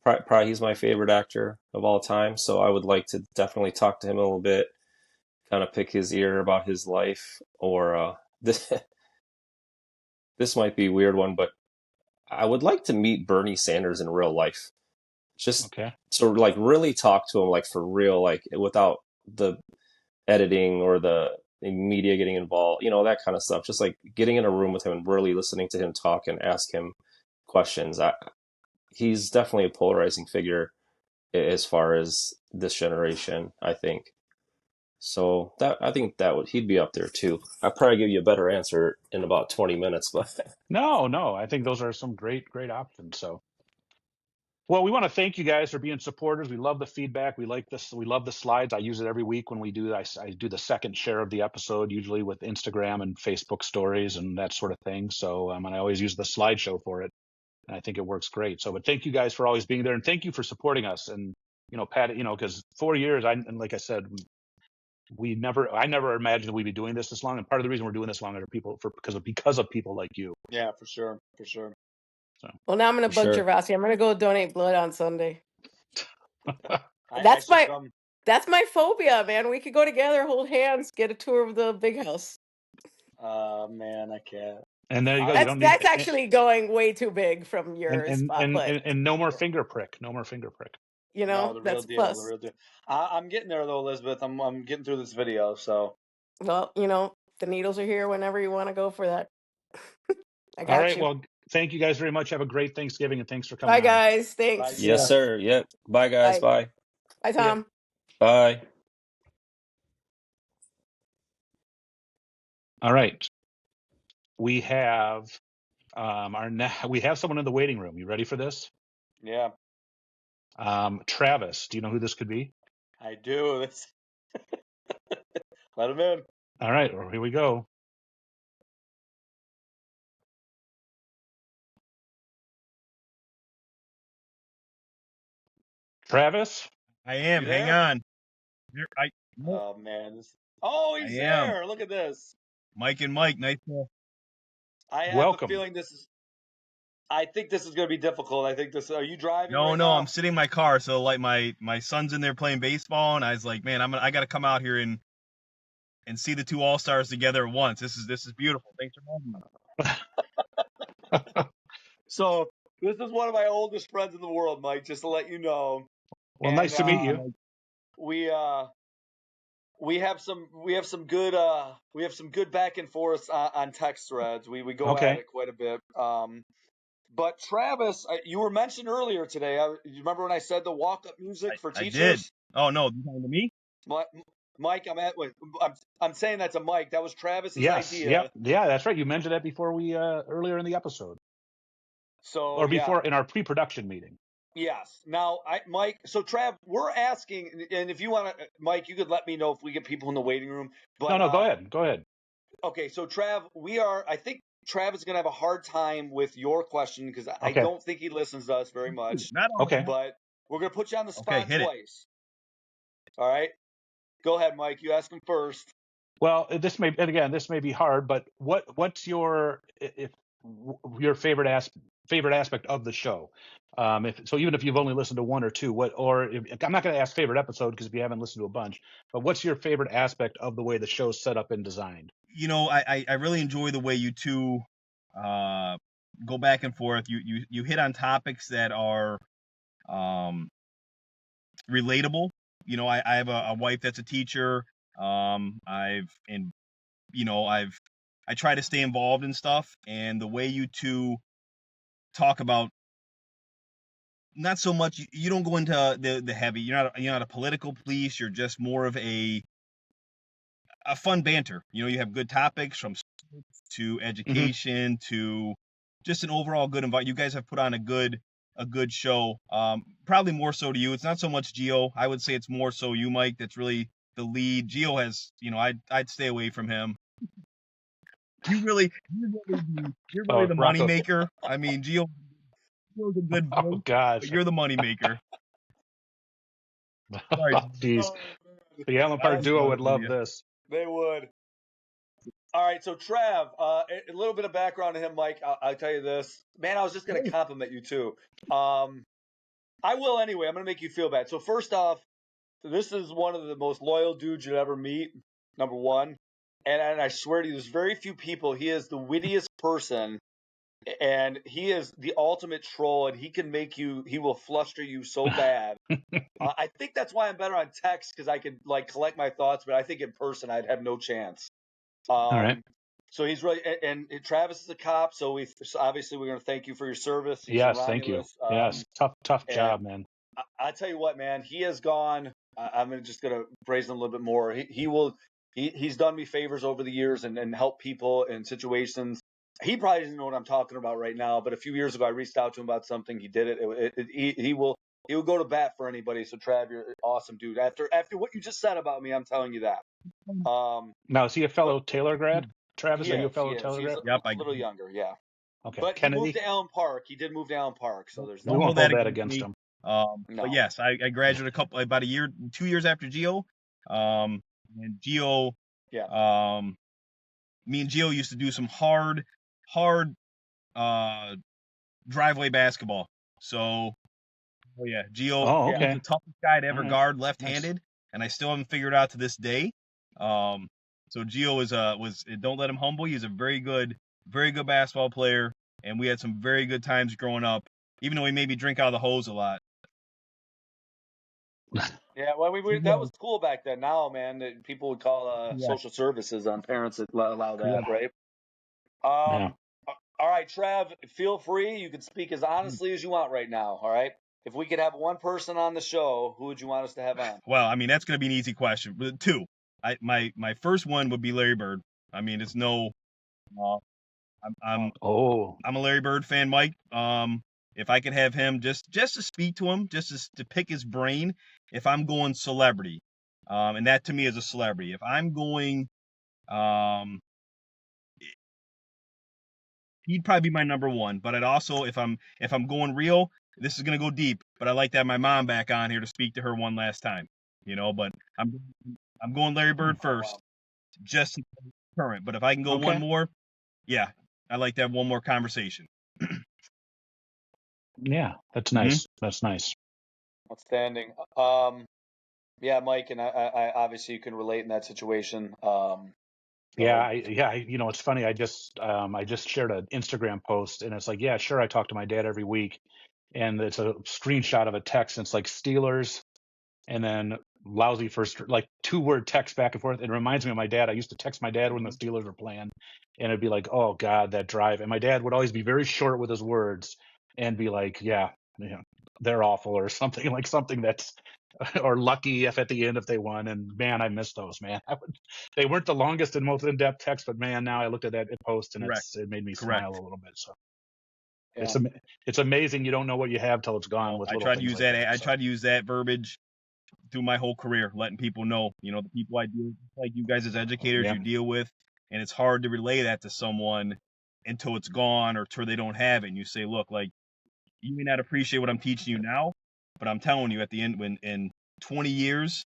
Speaker 7: probably he's my favorite actor of all time. So I would like to definitely talk to him a little bit, kind of pick his ear about his life. Or this might be a weird one, but I would like to meet Bernie Sanders in real life. Just to like really talk to him, like for real, like without the editing or the media getting involved, you know, that kind of stuff. Just like getting in a room with him and really listening to him talk and ask him questions. He's definitely a polarizing figure as far as this generation, I think. So I think he'd be up there too. I'll probably give you a better answer in about 20 minutes, but
Speaker 1: no, I think those are some great options. So, well, we want to thank you guys for being supporters. We love the feedback. We like this. We love the slides. I use it every week when we do. I do the second share of the episode, usually with Instagram and Facebook stories and that sort of thing. So, and I always use the slideshow for it. And I think it works great. So, but thank you guys for always being there, and thank you for supporting us. And, you know, Pat, you know, because 4 years, and like I said, I never imagined we'd be doing this long. And part of the reason we're doing this long are because of people like you.
Speaker 2: Yeah, for sure. So.
Speaker 6: Well, now I'm going to bug Gervasi. I'm going to go donate blood on Sunday. That's my phobia, man. We could go together, hold hands, get a tour of the big house.
Speaker 2: Man, I can't.
Speaker 1: And there you go.
Speaker 6: That's actually going way too big from yours.
Speaker 1: And no more finger prick. No more finger prick.
Speaker 6: You know,
Speaker 2: no,
Speaker 6: that's
Speaker 2: the
Speaker 6: plus.
Speaker 2: real deal. I'm getting there though, Elizabeth. I'm getting through this video, so.
Speaker 6: Well, you know, the needles are here whenever you want to go for that. I got
Speaker 1: All right.
Speaker 6: you.
Speaker 1: Well, thank you guys very much. Have a great Thanksgiving, and thanks for coming.
Speaker 6: Bye, guys. Thanks.
Speaker 2: Bye,
Speaker 7: yes, sir. Yep. Bye, guys. Bye.
Speaker 6: Bye, Tom.
Speaker 7: Bye.
Speaker 1: All right. We have we have someone in the waiting room. You ready for this?
Speaker 2: Yeah.
Speaker 1: Travis, do you know who this could be?
Speaker 2: I do. Let him in.
Speaker 1: All right, well, here we go. Travis?
Speaker 8: I am. Hang on.
Speaker 2: Oh, man. He's there. Look at this.
Speaker 8: Mike and Mike, nice to...
Speaker 2: I have a feeling I think this is going to be difficult. I think are you driving?
Speaker 8: No,
Speaker 2: now?
Speaker 8: I'm sitting in my car. So like my son's in there playing baseball, and I was like, man, I got to come out here and see the two All-Stars together at once. This is beautiful. Thanks for having me.
Speaker 2: So This is one of my oldest friends in the world, Mike, just to let you know.
Speaker 1: Well, nice to meet you.
Speaker 2: We have some good back and forth on text threads. We go at it quite a bit. But Travis, you were mentioned earlier today. You remember when I said the walk-up music for teachers?
Speaker 8: I did. Oh no, you talking to me?
Speaker 2: Mike, I'm saying that's a Mike. That was Travis's idea.
Speaker 1: Yeah, that's right. You mentioned that before we earlier in the episode. So before in our pre-production meeting.
Speaker 2: Yes. Now, Mike. So Trav, we're asking, and if you want to, Mike, you could let me know if we get people in the waiting room. But,
Speaker 1: no, go ahead. Go ahead.
Speaker 2: Okay, so Trav, I think Trav is going to have a hard time with your question because I don't think he listens to us very much.
Speaker 1: Okay.
Speaker 2: But we're going to put you on the spot twice. All right. Go ahead, Mike. You ask him first.
Speaker 1: Well, this may be hard, but what's your favorite aspect of the show? Even if you've only listened to one or two, I'm not going to ask favorite episode because if you haven't listened to a bunch, but what's your favorite aspect of the way the show's set up and designed?
Speaker 8: You know, I really enjoy the way you two go back and forth. You hit on topics that are relatable. You know, I have a wife that's a teacher. I try to stay involved in stuff, and the way you two talk about, not so much, you don't go into the heavy. You're not a political police. You're just more of a fun banter. You know, you have good topics from to education to just an overall good environment. You guys have put on a good show. Probably more so to you. It's not so much Gio. I would say it's more so you, Mike, that's really the lead. Gio has, I'd stay away from him. You're really the money maker. I mean, Gio's a good voice,
Speaker 1: oh gosh,
Speaker 8: but you're the money maker.
Speaker 1: Jeez. The Allen Park duo would love this.
Speaker 2: They would. All right, so Trav, a little bit of background to him, Mike. I'll tell you this. Man, I was just going to compliment you, too. I will anyway. I'm going to make you feel bad. So first off, this is one of the most loyal dudes you'll ever meet, number one. And I swear to you, there's very few people. He is the wittiest person, and he is the ultimate troll, and he will fluster you so bad. I think that's why I'm better on text, because I can collect my thoughts, but I think in person I'd have no chance.
Speaker 1: All right.
Speaker 2: So he's really, and Travis is a cop, so obviously we're going to thank you for your service.
Speaker 1: Yes, thank you. Yes, tough job, man.
Speaker 2: I tell you what, man, he has gone. I'm just going to praise him a little bit more. He's done me favors over the years and helped people in situations. He probably doesn't know what I'm talking about right now, but a few years ago I reached out to him about something. He did it. He will go to bat for anybody. So Trav, you're an awesome dude. After what you just said about me, I'm telling you that.
Speaker 1: Now, is he a fellow Taylor grad? Travis, are you a fellow Taylor grad?
Speaker 2: Yep, a little younger, yeah.
Speaker 1: Okay.
Speaker 2: But
Speaker 1: Kennedy?
Speaker 2: He moved to Allen Park. He did move to Allen Park, so there's no.
Speaker 1: We won't hold that against him.
Speaker 2: No.
Speaker 8: But yes, I graduated about 2 years after Gio. And Gio, me and Gio used to do some hard driveway basketball. So, Gio is the toughest guy to ever guard left-handed, and I still haven't figured out to this day. So Gio was don't let him humble you. He's a very good basketball player, and we had some very good times growing up, even though he made me drink out of the hose a lot.
Speaker 2: Yeah, well, that was cool back then. Now, man, people would call social services on parents that allow that, right? All right, Trav, feel free. You can speak as honestly as you want right now, all right? If we could have one person on the show, who would you want us to have on?
Speaker 8: Well, I mean, that's going to be an easy question. Two. My first one would be Larry Bird. I mean, it's no. I'm a Larry Bird fan, Mike. If I could have him just to speak to him, just to pick his brain, if I'm going celebrity, and that to me is a celebrity. If I'm going, he'd probably be my number one. But I'd also, if I'm going real, this is gonna go deep. But I like to have my mom back on here to speak to her one last time. But I'm going Larry Bird first, just current. But if I can go one more, I like to have one more conversation.
Speaker 1: Yeah, that's nice. Mm-hmm. That's nice.
Speaker 2: Outstanding. Yeah, Mike, and I obviously you can relate in that situation.
Speaker 1: Yeah, it's funny. I just shared an Instagram post, and it's like, yeah, sure, I talk to my dad every week, and it's a screenshot of a text, and it's like Steelers, and then lousy first, like 2-word text back and forth. It reminds me of my dad. I used to text my dad when the Steelers were playing, and it'd be like, oh God, that drive. And my dad would always be very short with his words and be like, yeah, they're awful, or something like something that's, or lucky if at the end if they won. And man, I miss those, man. They weren't the longest and most in-depth text, but man, now I looked at that post and
Speaker 8: Correct.
Speaker 1: it made me
Speaker 8: Correct.
Speaker 1: smile a little bit. So
Speaker 2: Yeah.
Speaker 1: it's amazing. You don't know what you have till it's gone. With
Speaker 8: I
Speaker 1: little
Speaker 8: tried to
Speaker 1: things
Speaker 8: use
Speaker 1: like
Speaker 8: that. I
Speaker 1: so.
Speaker 8: tried to use that verbiage through my whole career, letting people know, the people I deal with, like you guys as educators,
Speaker 1: Yeah.
Speaker 8: you deal with, and it's hard to relay that to someone until it's gone or till they don't have it. And you say, look, like, you may not appreciate what I'm teaching you now, but I'm telling you, at the end, when in 20 years,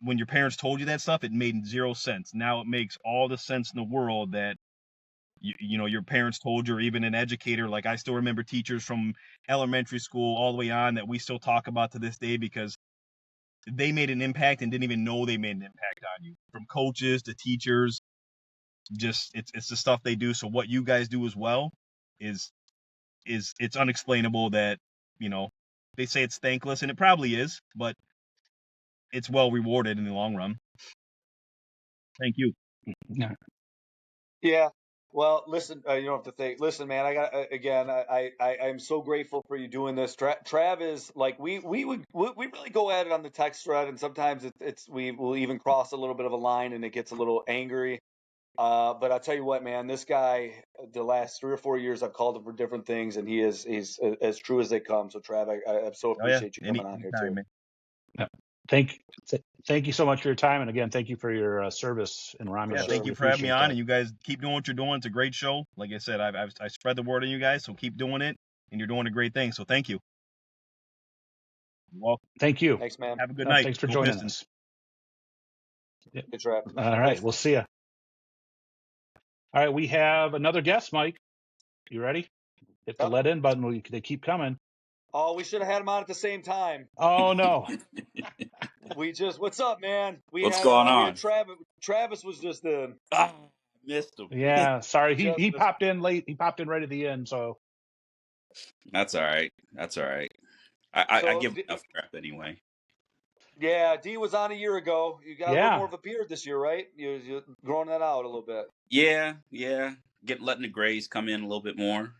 Speaker 8: when your parents told you that stuff, it made 0 sense. Now it makes all the sense in the world that your parents told you, or even an educator. Like, I still remember teachers from elementary school all the way on that we still talk about to this day, because they made an impact and didn't even know they made an impact on you. From coaches to teachers, just it's the stuff they do. So what you guys do as well is it's unexplainable. That they say it's thankless, and it probably is, but it's well rewarded in the long run. Thank you.
Speaker 1: Yeah.
Speaker 2: Yeah. Well, listen, you don't have to think. Listen, man, I'm so grateful for you doing this. Trav is like, we really go at it on the text thread, and sometimes we will even cross a little bit of a line, and it gets a little angry. But I'll tell you what, man, this guy, the last 3 or 4 years, I've called him for different things, and he's as true as they come. So, Trav, I so appreciate you coming on here too.
Speaker 8: Man.
Speaker 1: Yeah. Thank you so much for your time, and again, thank you for your service in Romulus.
Speaker 8: Thank you for having me on, and you guys keep doing what you're doing. It's a great show. Like I said, I spread the word on you guys, so keep doing it, and you're doing a great thing. So thank you. You're welcome.
Speaker 1: Thank you.
Speaker 2: Thanks, man.
Speaker 8: Have a good night.
Speaker 1: Thanks for
Speaker 8: Go
Speaker 1: joining
Speaker 8: Pistons.
Speaker 1: us. Yeah.
Speaker 2: Good Trav.
Speaker 1: All right, we'll see you. All right, we have another guest, Mike. You ready? Hit the let in button. They keep coming.
Speaker 2: Oh, we should have had him on at the same time.
Speaker 1: Oh no.
Speaker 2: What's up, man?
Speaker 9: What's going on?
Speaker 2: Travis was just in.
Speaker 9: Missed him.
Speaker 1: Yeah, sorry. He popped in late. He popped in right at the end, so.
Speaker 9: That's all right. I give enough crap anyway.
Speaker 2: Yeah, D was on a year ago. You got a little more of a beard this year, right? You're growing that out a little bit.
Speaker 9: Yeah. Letting the grays come in a little bit more,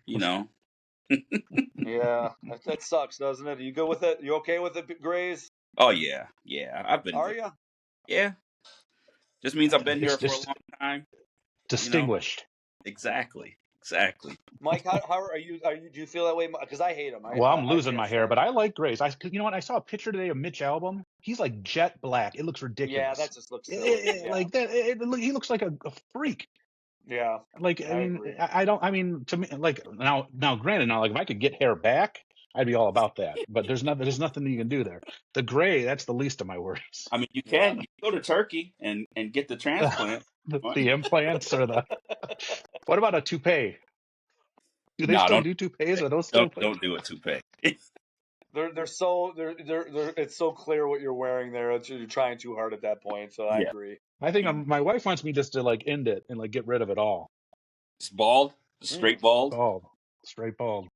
Speaker 9: Yeah,
Speaker 2: that sucks, doesn't it? Are you good with it? You okay with the grays?
Speaker 9: Oh yeah. I've been.
Speaker 2: Are you?
Speaker 9: Yeah. Just means I've been here for a long time.
Speaker 1: Distinguished.
Speaker 9: Exactly.
Speaker 2: Mike, how are you? Do you feel that way? Because I hate them.
Speaker 1: I'm losing my hair, but I like grays. You know what? I saw a picture today of Mitch Albom. He's like jet black. It looks ridiculous.
Speaker 2: Yeah, that just looks silly.
Speaker 1: Like that. He looks like a freak.
Speaker 2: Yeah.
Speaker 1: Like I don't. I mean, to me, like now, granted, like if I could get hair back, I'd be all about that. But there's nothing you can do there. The gray, that's the least of my worries.
Speaker 9: I mean, you can go to Turkey and get the transplant.
Speaker 1: the implants or the. What about a toupee? Do they still do toupees? Are those still?
Speaker 9: Don't do a toupee.
Speaker 2: It's so clear what you're wearing there. You're trying too hard at that point. So I agree.
Speaker 1: I think my wife wants me just to like end it and like get rid of it all.
Speaker 9: It's bald, straight bald.
Speaker 1: Straight bald.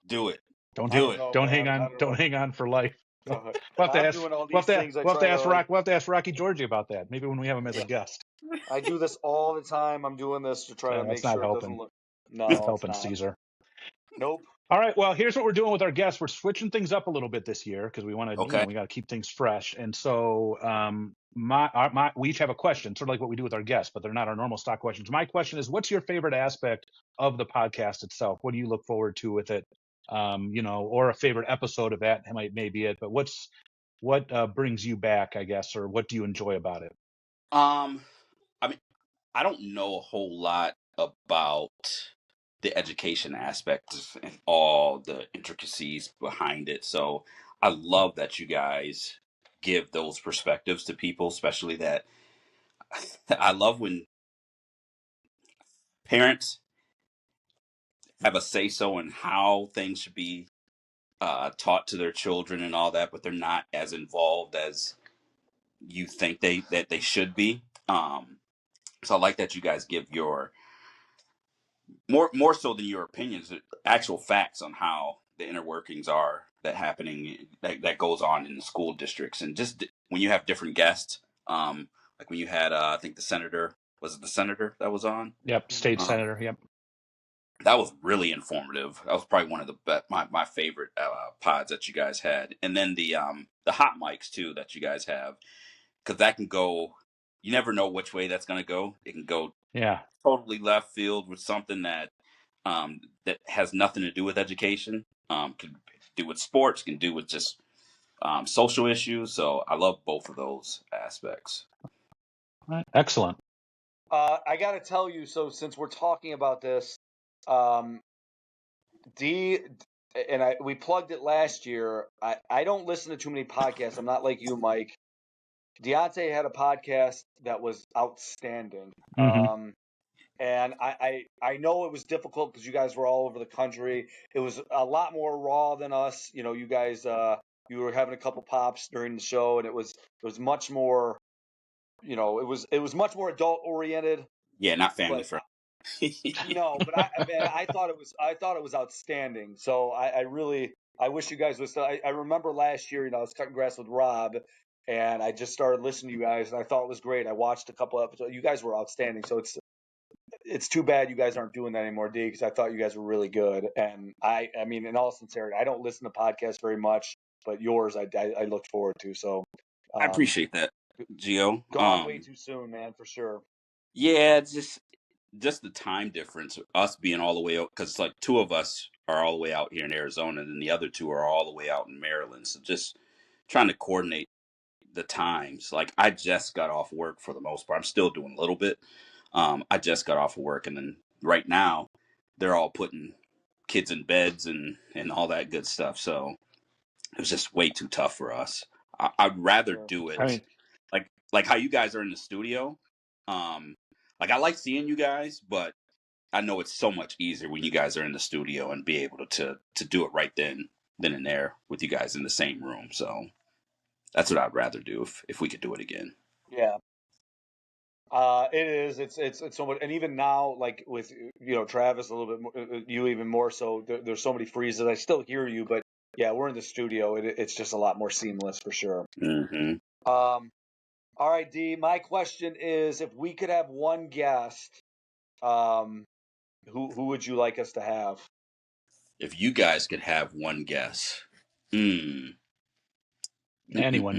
Speaker 9: Do it.
Speaker 1: Don't do it. Don't hang on. Don't hang on for life. We'll have to ask Rocky Georgie about that. Maybe when we have him as a guest.
Speaker 2: I do this all the time. I'm doing this to try to make sure it doesn't look. No,
Speaker 1: it's helping, Caesar.
Speaker 2: Nope.
Speaker 1: All right. Well, here's what we're doing with our guests. We're switching things up a little bit this year because we want to. We got to keep things fresh. And so, we each have a question, sort of like what we do with our guests, but they're not our normal stock questions. My question is, what's your favorite aspect of the podcast itself? What do you look forward to with it? Or a favorite episode of that may be it. But what brings you back, I guess, or what do you enjoy about it?
Speaker 9: I mean, I don't know a whole lot about the education aspect and all the intricacies behind it. So I love that you guys give those perspectives to people, especially that I love when parents have a say-so in how things should be taught to their children and all that, but they're not as involved as you think that they should be. So I like that you guys give your more so than your opinions, actual facts on how the inner workings are that goes on in the school districts, and just when you have different guests, like when you had I think the senator, was it the senator that was on?
Speaker 1: Yep, state senator. Yep.
Speaker 9: That was really informative. That was probably one of the my favorite pods that you guys had, and then the hot mics too that you guys have, because that can go. You never know which way that's going to go. It can go totally left field with something that that has nothing to do with education. Can do with sports, can do with just social issues. So I love both of those aspects.
Speaker 1: Excellent.
Speaker 2: I got to tell you, so since we're talking about this, D and we plugged it last year. I don't listen to too many podcasts. I'm not like you, Mike. Deontay had a podcast that was outstanding.
Speaker 1: Mm-hmm.
Speaker 2: And I know it was difficult because you guys were all over the country. It was a lot more raw than us. You know, you guys you were having a couple pops during the show, and it was much more, you know, it was much more adult oriented.
Speaker 9: Yeah, not family friendly.
Speaker 2: No, but I thought it was outstanding. So I wish you guys was. I remember last year, you know, I was cutting grass with Rob, and I just started listening to you guys, and I thought it was great. I watched a couple episodes. You guys were outstanding. So it's too bad you guys aren't doing that anymore, D, because I thought you guys were really good. And I mean, in all sincerity, I don't listen to podcasts very much, but yours I look forward to. So
Speaker 9: I appreciate that, Gio.
Speaker 2: Gone way too soon, man, for sure.
Speaker 9: Yeah, it's just the time difference, us being all the way out, because like two of us are all the way out here in Arizona, and then the other two are all the way out in Maryland. So just trying to coordinate the times. Like I just got off work for the most part. I'm still doing a little bit. I just got off of work, and then right now they're all putting kids in beds and all that good stuff. So it was just way too tough for us. I'd rather do it like how you guys are in the studio. Like I like seeing you guys, but I know it's so much easier when you guys are in the studio and be able to do it right then and there with you guys in the same room. So that's what I'd rather do if we could do it again.
Speaker 2: Yeah. It is. It's so much, and even now, like with Travis a little bit more, you even more so. There's so many freezes. I still hear you, but yeah, we're in the studio. It's just a lot more seamless for sure.
Speaker 9: Mm-hmm.
Speaker 2: All right, D. My question is, if we could have one guest, who would you like us to have?
Speaker 9: If you guys could have one guest,
Speaker 1: anyone,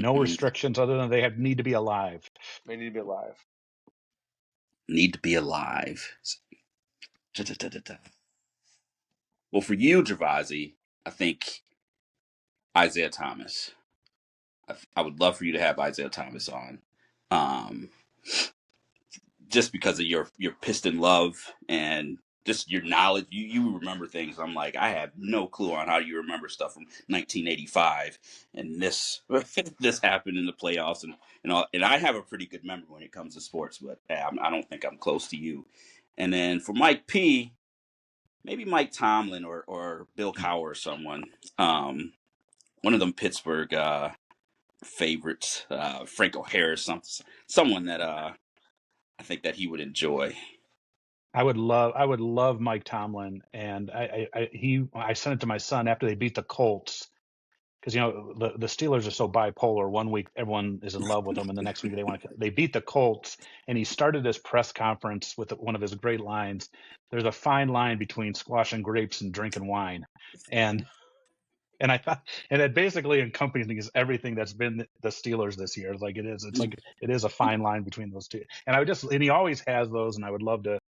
Speaker 1: no restrictions other than they need to be alive.
Speaker 2: They need to be alive.
Speaker 9: Need to be alive. Well, for you, Gervasi, I think Isaiah Thomas. I would love for you to have Isaiah Thomas on, just because of your Piston love and just your knowledge. You remember things. I'm like, I have no clue on how you remember stuff from 1985, and this this happened in the playoffs, and I have a pretty good memory when it comes to sports, but I don't think I'm close to you. And then for Mike P, maybe Mike Tomlin or Bill Cowher or someone. One of them Pittsburgh favorites, Franco Harris, someone that I think that he would enjoy.
Speaker 1: I would love Mike Tomlin, and I sent it to my son after they beat the Colts, because the Steelers are so bipolar. One week everyone is in love with them, and the next week they beat the Colts, and he started his press conference with one of his great lines. There's a fine line between squashing grapes and drinking wine, and I thought, and it basically encompasses everything that's been the Steelers this year. Like it is a fine line between those two, and he always has those, and I would love to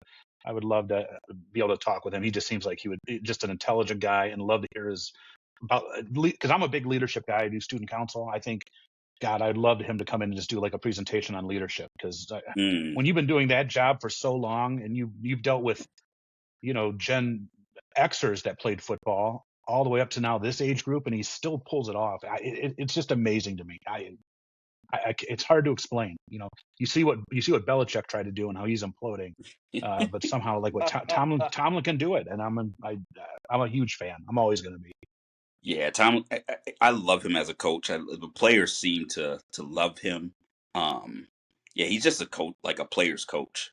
Speaker 1: be able to talk with him. He just seems like he would just an intelligent guy, and love to hear because I'm a big leadership guy. I do student council. I think, God, I'd love him to come in and just do like a presentation on leadership, because when you've been doing that job for so long, and you've dealt with, Gen Xers that played football all the way up to now this age group, and he still pulls it off. It's just amazing to me. It's hard to explain. You see what Belichick tried to do and how he's imploding, but somehow like what Tomlin can do it, and I'm a huge fan. I'm always going to be.
Speaker 9: Yeah, Tomlin. I love him as a coach. The players seem to love him. Yeah, he's just a coach, like a player's coach.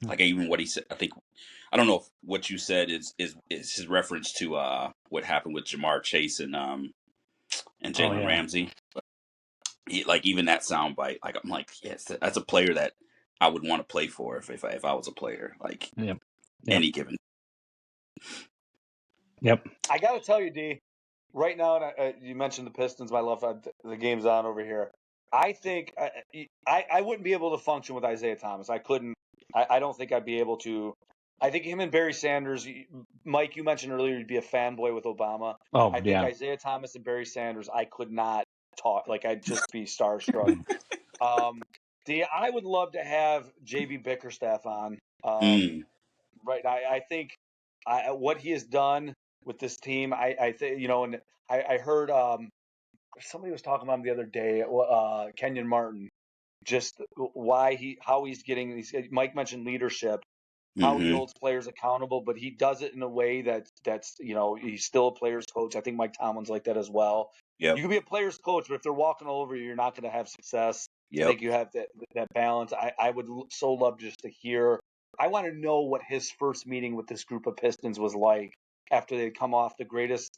Speaker 9: Like even what he said, I don't know if what you said is his reference to what happened with Jamar Chase and Jalen Ramsey. But like even that soundbite, like I'm like, yes, that's a player that I would want to play for if I was a player, like any given.
Speaker 1: Yep.
Speaker 2: I got to tell you, D, right now, you mentioned the Pistons. My love, the game's on over here. I think I wouldn't be able to function with Isaiah Thomas. I couldn't. I don't think I'd be able to. I think him and Barry Sanders, Mike, you mentioned earlier you'd be a fanboy with Obama.
Speaker 1: Oh,
Speaker 2: I think Isaiah Thomas and Barry Sanders, I could not talk. Like, I'd just be starstruck. I would love to have JB Bickerstaff on. Right. I think what he has done with this team, I think, and I heard somebody was talking about him the other day, Kenyon Martin, just how he's getting these. Mike mentioned leadership, how he holds players accountable, but he does it in a way that's he's still a player's coach. I think Mike Tomlin's like that as well. You can be a player's coach, but if they're walking all over you, you're not going to have success. I think you have that balance. I would so love just to hear. I want to know what his first meeting with this group of Pistons was like after they come off the greatest,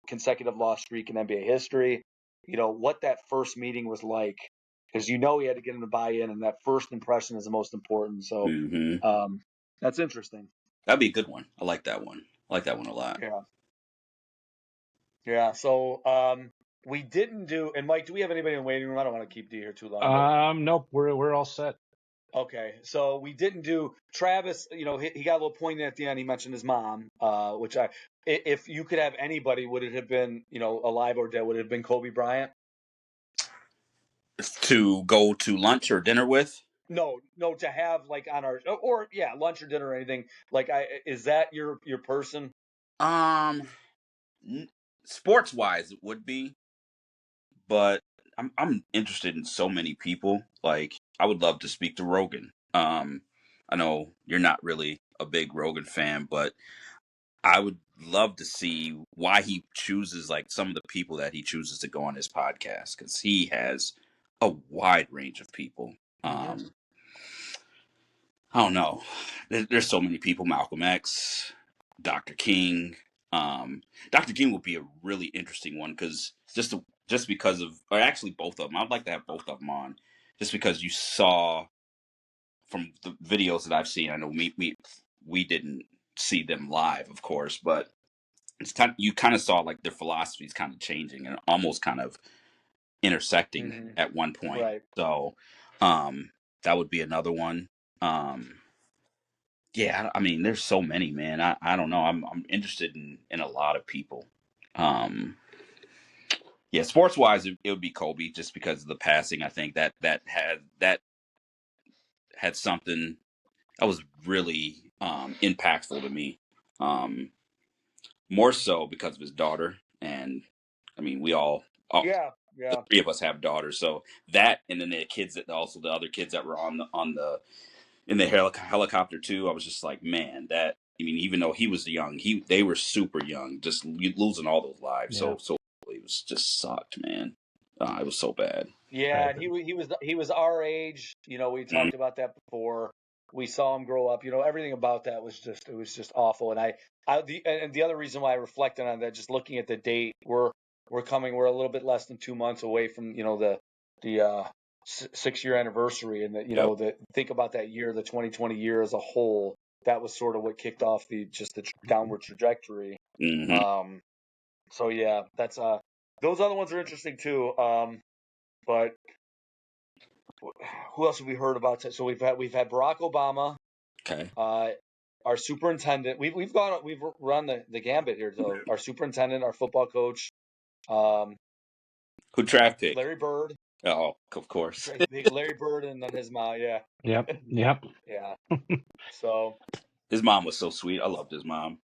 Speaker 2: consecutive loss streak in NBA history. What that first meeting was like, because he had to get him to buy in, and that first impression is the most important. So that's interesting.
Speaker 9: That'd be a good one. I like that one. I like that one a lot.
Speaker 2: Yeah. So we didn't do. And Mike, do we have anybody in the waiting room? I don't want to keep D here too long.
Speaker 1: Nope. We're all set.
Speaker 2: Okay, so we didn't do Travis. He got a little pointed at the end. He mentioned his mom, which if you could have anybody, would it have been, alive or dead? Would it have been Kobe Bryant?
Speaker 9: To go to lunch or dinner with?
Speaker 2: No, to have like on our lunch or dinner or anything. Like, is that your person?
Speaker 9: Sports wise, it would be, but I'm interested in so many people. Like, I would love to speak to Rogan. I know you're not really a big Rogan fan, but I would love to see why he chooses like some of the people that he chooses to go on his podcast, because he has a wide range of people. I don't know. There's so many people. Malcolm X, Dr. King. Dr. King would be a really interesting one because just because of, or actually both of them. I'd like to have both of them on, just because you saw from the videos that I've seen. I know we didn't see them live, of course, but you kind of saw like their philosophies kind of changing and almost kind of intersecting at one point.
Speaker 2: Right.
Speaker 9: So that would be another one. Yeah, I mean, there's so many, man. I don't know. I'm interested in a lot of people. Yeah, sports wise, it would be Kobe, just because of the passing. I think that had something that was really impactful to me. More so because of his daughter, and I mean, the three of us have daughters, so that, and then the kids that also the other kids that were in the helicopter too. I was just like, man, that, I mean, even though he was young, they were super young, just losing all those lives. Yeah. So it was just sucked, man. It was so bad.
Speaker 2: Yeah, and he was our age. We talked about that before. We saw him grow up. Everything about that was just awful. And the other reason why I reflected on that, just looking at the date, we're a little bit less than 2 months away from the 6-year anniversary, and think about that year, the 2020 year as a whole. That was sort of what kicked off the downward trajectory. So yeah, that's those other ones are interesting too. But who else have we heard about? So we've had Barack Obama.
Speaker 9: Okay.
Speaker 2: Our superintendent. We've run the gambit here. So our superintendent, our football coach.
Speaker 9: Who draft picked?
Speaker 2: Larry Bird.
Speaker 9: Oh, of course.
Speaker 2: Larry Bird, and then his mom. Yeah.
Speaker 1: Yep.
Speaker 2: Yeah. So
Speaker 9: his mom was so sweet. I loved his mom.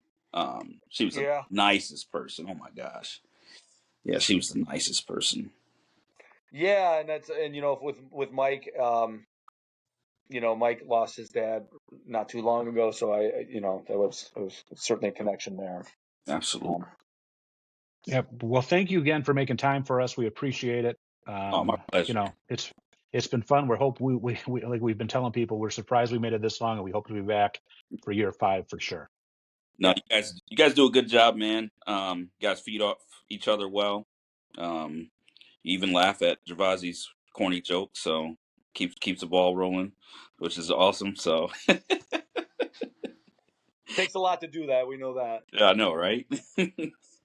Speaker 9: She was the nicest person. Oh my gosh. Yeah, she was the nicest person.
Speaker 2: Yeah, and with Mike, Mike lost his dad not too long ago, so there was certainly a connection there.
Speaker 9: Absolutely.
Speaker 1: Yep. Well, thank you again for making time for us. We appreciate it.
Speaker 9: My pleasure.
Speaker 1: It's It's been fun. We like we've been telling people, we're surprised we made it this long, and we hope to be back for year 5 for sure.
Speaker 9: No, you guys do a good job, man. You guys feed off each other well. You even laugh at Gervasi's corny jokes, so keeps the ball rolling, which is awesome. So
Speaker 2: takes a lot to do that. We know that.
Speaker 9: yeah, I know, right?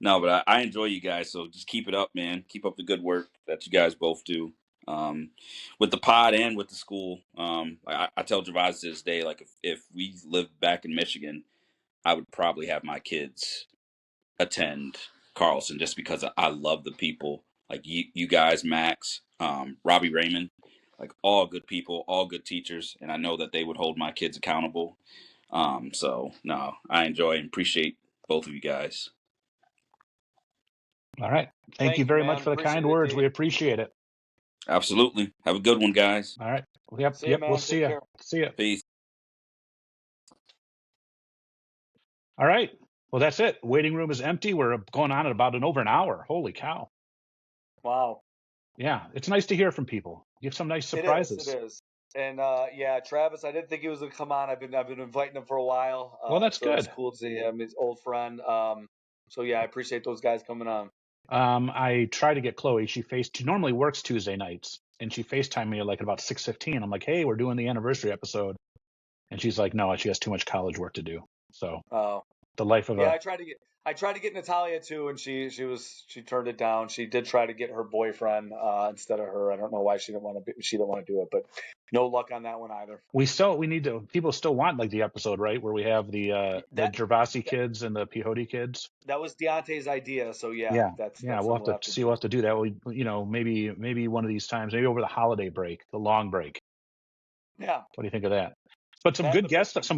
Speaker 9: No, but I enjoy you guys, so just keep it up, man. Keep up the good work that you guys both do. With the pod and with the school. I tell Gervasi to this day, like if we lived back in Michigan, I would probably have my kids attend Carlson just because I love the people. Like you guys, Max, Robbie Raymond, like all good people, all good teachers, and I know that they would hold my kids accountable. So no, I enjoy and appreciate both of you guys.
Speaker 1: All right. Thank you very much for the kind words. We appreciate it.
Speaker 9: Absolutely. Have a good one, guys.
Speaker 1: All right. Yep. We'll see you. See you.
Speaker 9: Peace.
Speaker 1: All right. Well, that's it. Waiting room is empty. We're going on at about over an hour. Holy cow.
Speaker 2: Wow.
Speaker 1: Yeah. It's nice to hear from people. You have some nice surprises.
Speaker 2: It is. And yeah, Travis, I didn't think he was going to come on. I've been inviting him for a while.
Speaker 1: Well, that's
Speaker 2: so
Speaker 1: good.
Speaker 2: It's cool to see him, his old friend. So yeah, I appreciate those guys coming on.
Speaker 1: I try to get Chloe. She normally works Tuesday nights, and she FaceTimed me like about 6:15. I'm like, hey, we're doing the anniversary episode, and she's like, no, she has too much college work to do. So the life of
Speaker 2: I tried to get Natalia too, and she turned it down. She did try to get her boyfriend instead of her. I don't know why she didn't want to do it, but no luck on that one either.
Speaker 1: People still want like the episode, right, where we have the Gervasi kids and the Peyote kids.
Speaker 2: That was Deontay's idea, so
Speaker 1: we'll have to see. We'll have to do that. Maybe one of these times, maybe over the holiday break, the long break.
Speaker 2: Yeah.
Speaker 1: What do you think of that? But some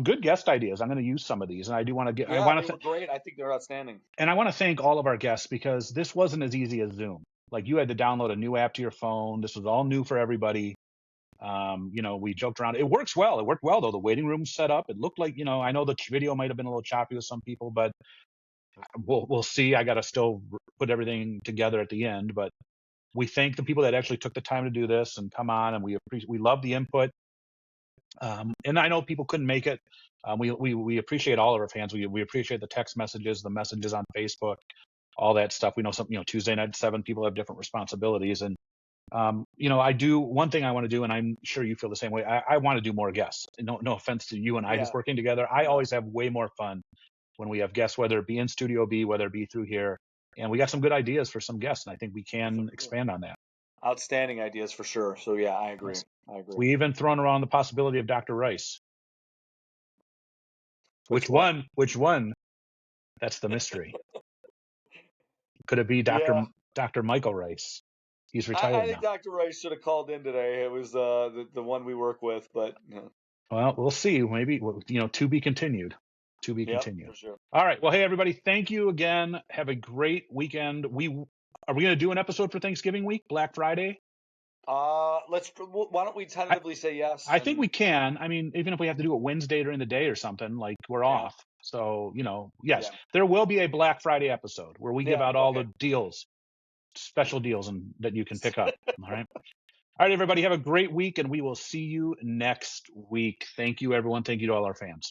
Speaker 1: good guest ideas. I'm going to use some of these, and I do want to get.
Speaker 2: Yeah, they were great. I think they're outstanding.
Speaker 1: And I want to thank all of our guests because this wasn't as easy as Zoom. Like you had to download a new app to your phone. This was all new for everybody. We joked around. It works well. It worked well though. The waiting room's set up. It looked like I know the video might have been a little choppy with some people, but we'll see. I got to still put everything together at the end. But we thank the people that actually took the time to do this and come on, and we love the input. And I know people couldn't make it. We appreciate all of our fans. We appreciate the text messages, the messages on Facebook, all that stuff. We know Tuesday night at 7 people have different responsibilities. And, I do one thing I want to do, and I'm sure you feel the same way. I want to do more guests. No offense to you and I just working together. I always have way more fun when we have guests, whether it be in Studio B, whether it be through here. And we got some good ideas for some guests, and I think we can expand on that.
Speaker 2: Outstanding ideas for sure. So yeah, I agree.
Speaker 1: We even thrown around the possibility of Dr. Rice. Which one? That's the mystery. Could it be Dr. Michael Rice? He's retired
Speaker 2: I think
Speaker 1: now.
Speaker 2: Dr. Rice should have called in today. It was the one we work with, but.
Speaker 1: Well, we'll see. Maybe to be continued. To be continued.
Speaker 2: For sure.
Speaker 1: All right. Well, hey everybody, thank you again. Have a great weekend. Are we going to do an episode for Thanksgiving week, Black Friday?
Speaker 2: Why don't we tentatively say yes?
Speaker 1: I think we can. I mean, even if we have to do it Wednesday during the day or something, like we're off. So, yes, there will be a Black Friday episode where we give out all the deals, special deals that you can pick up. All right. All right, everybody, have a great week, and we will see you next week. Thank you, everyone. Thank you to all our fans.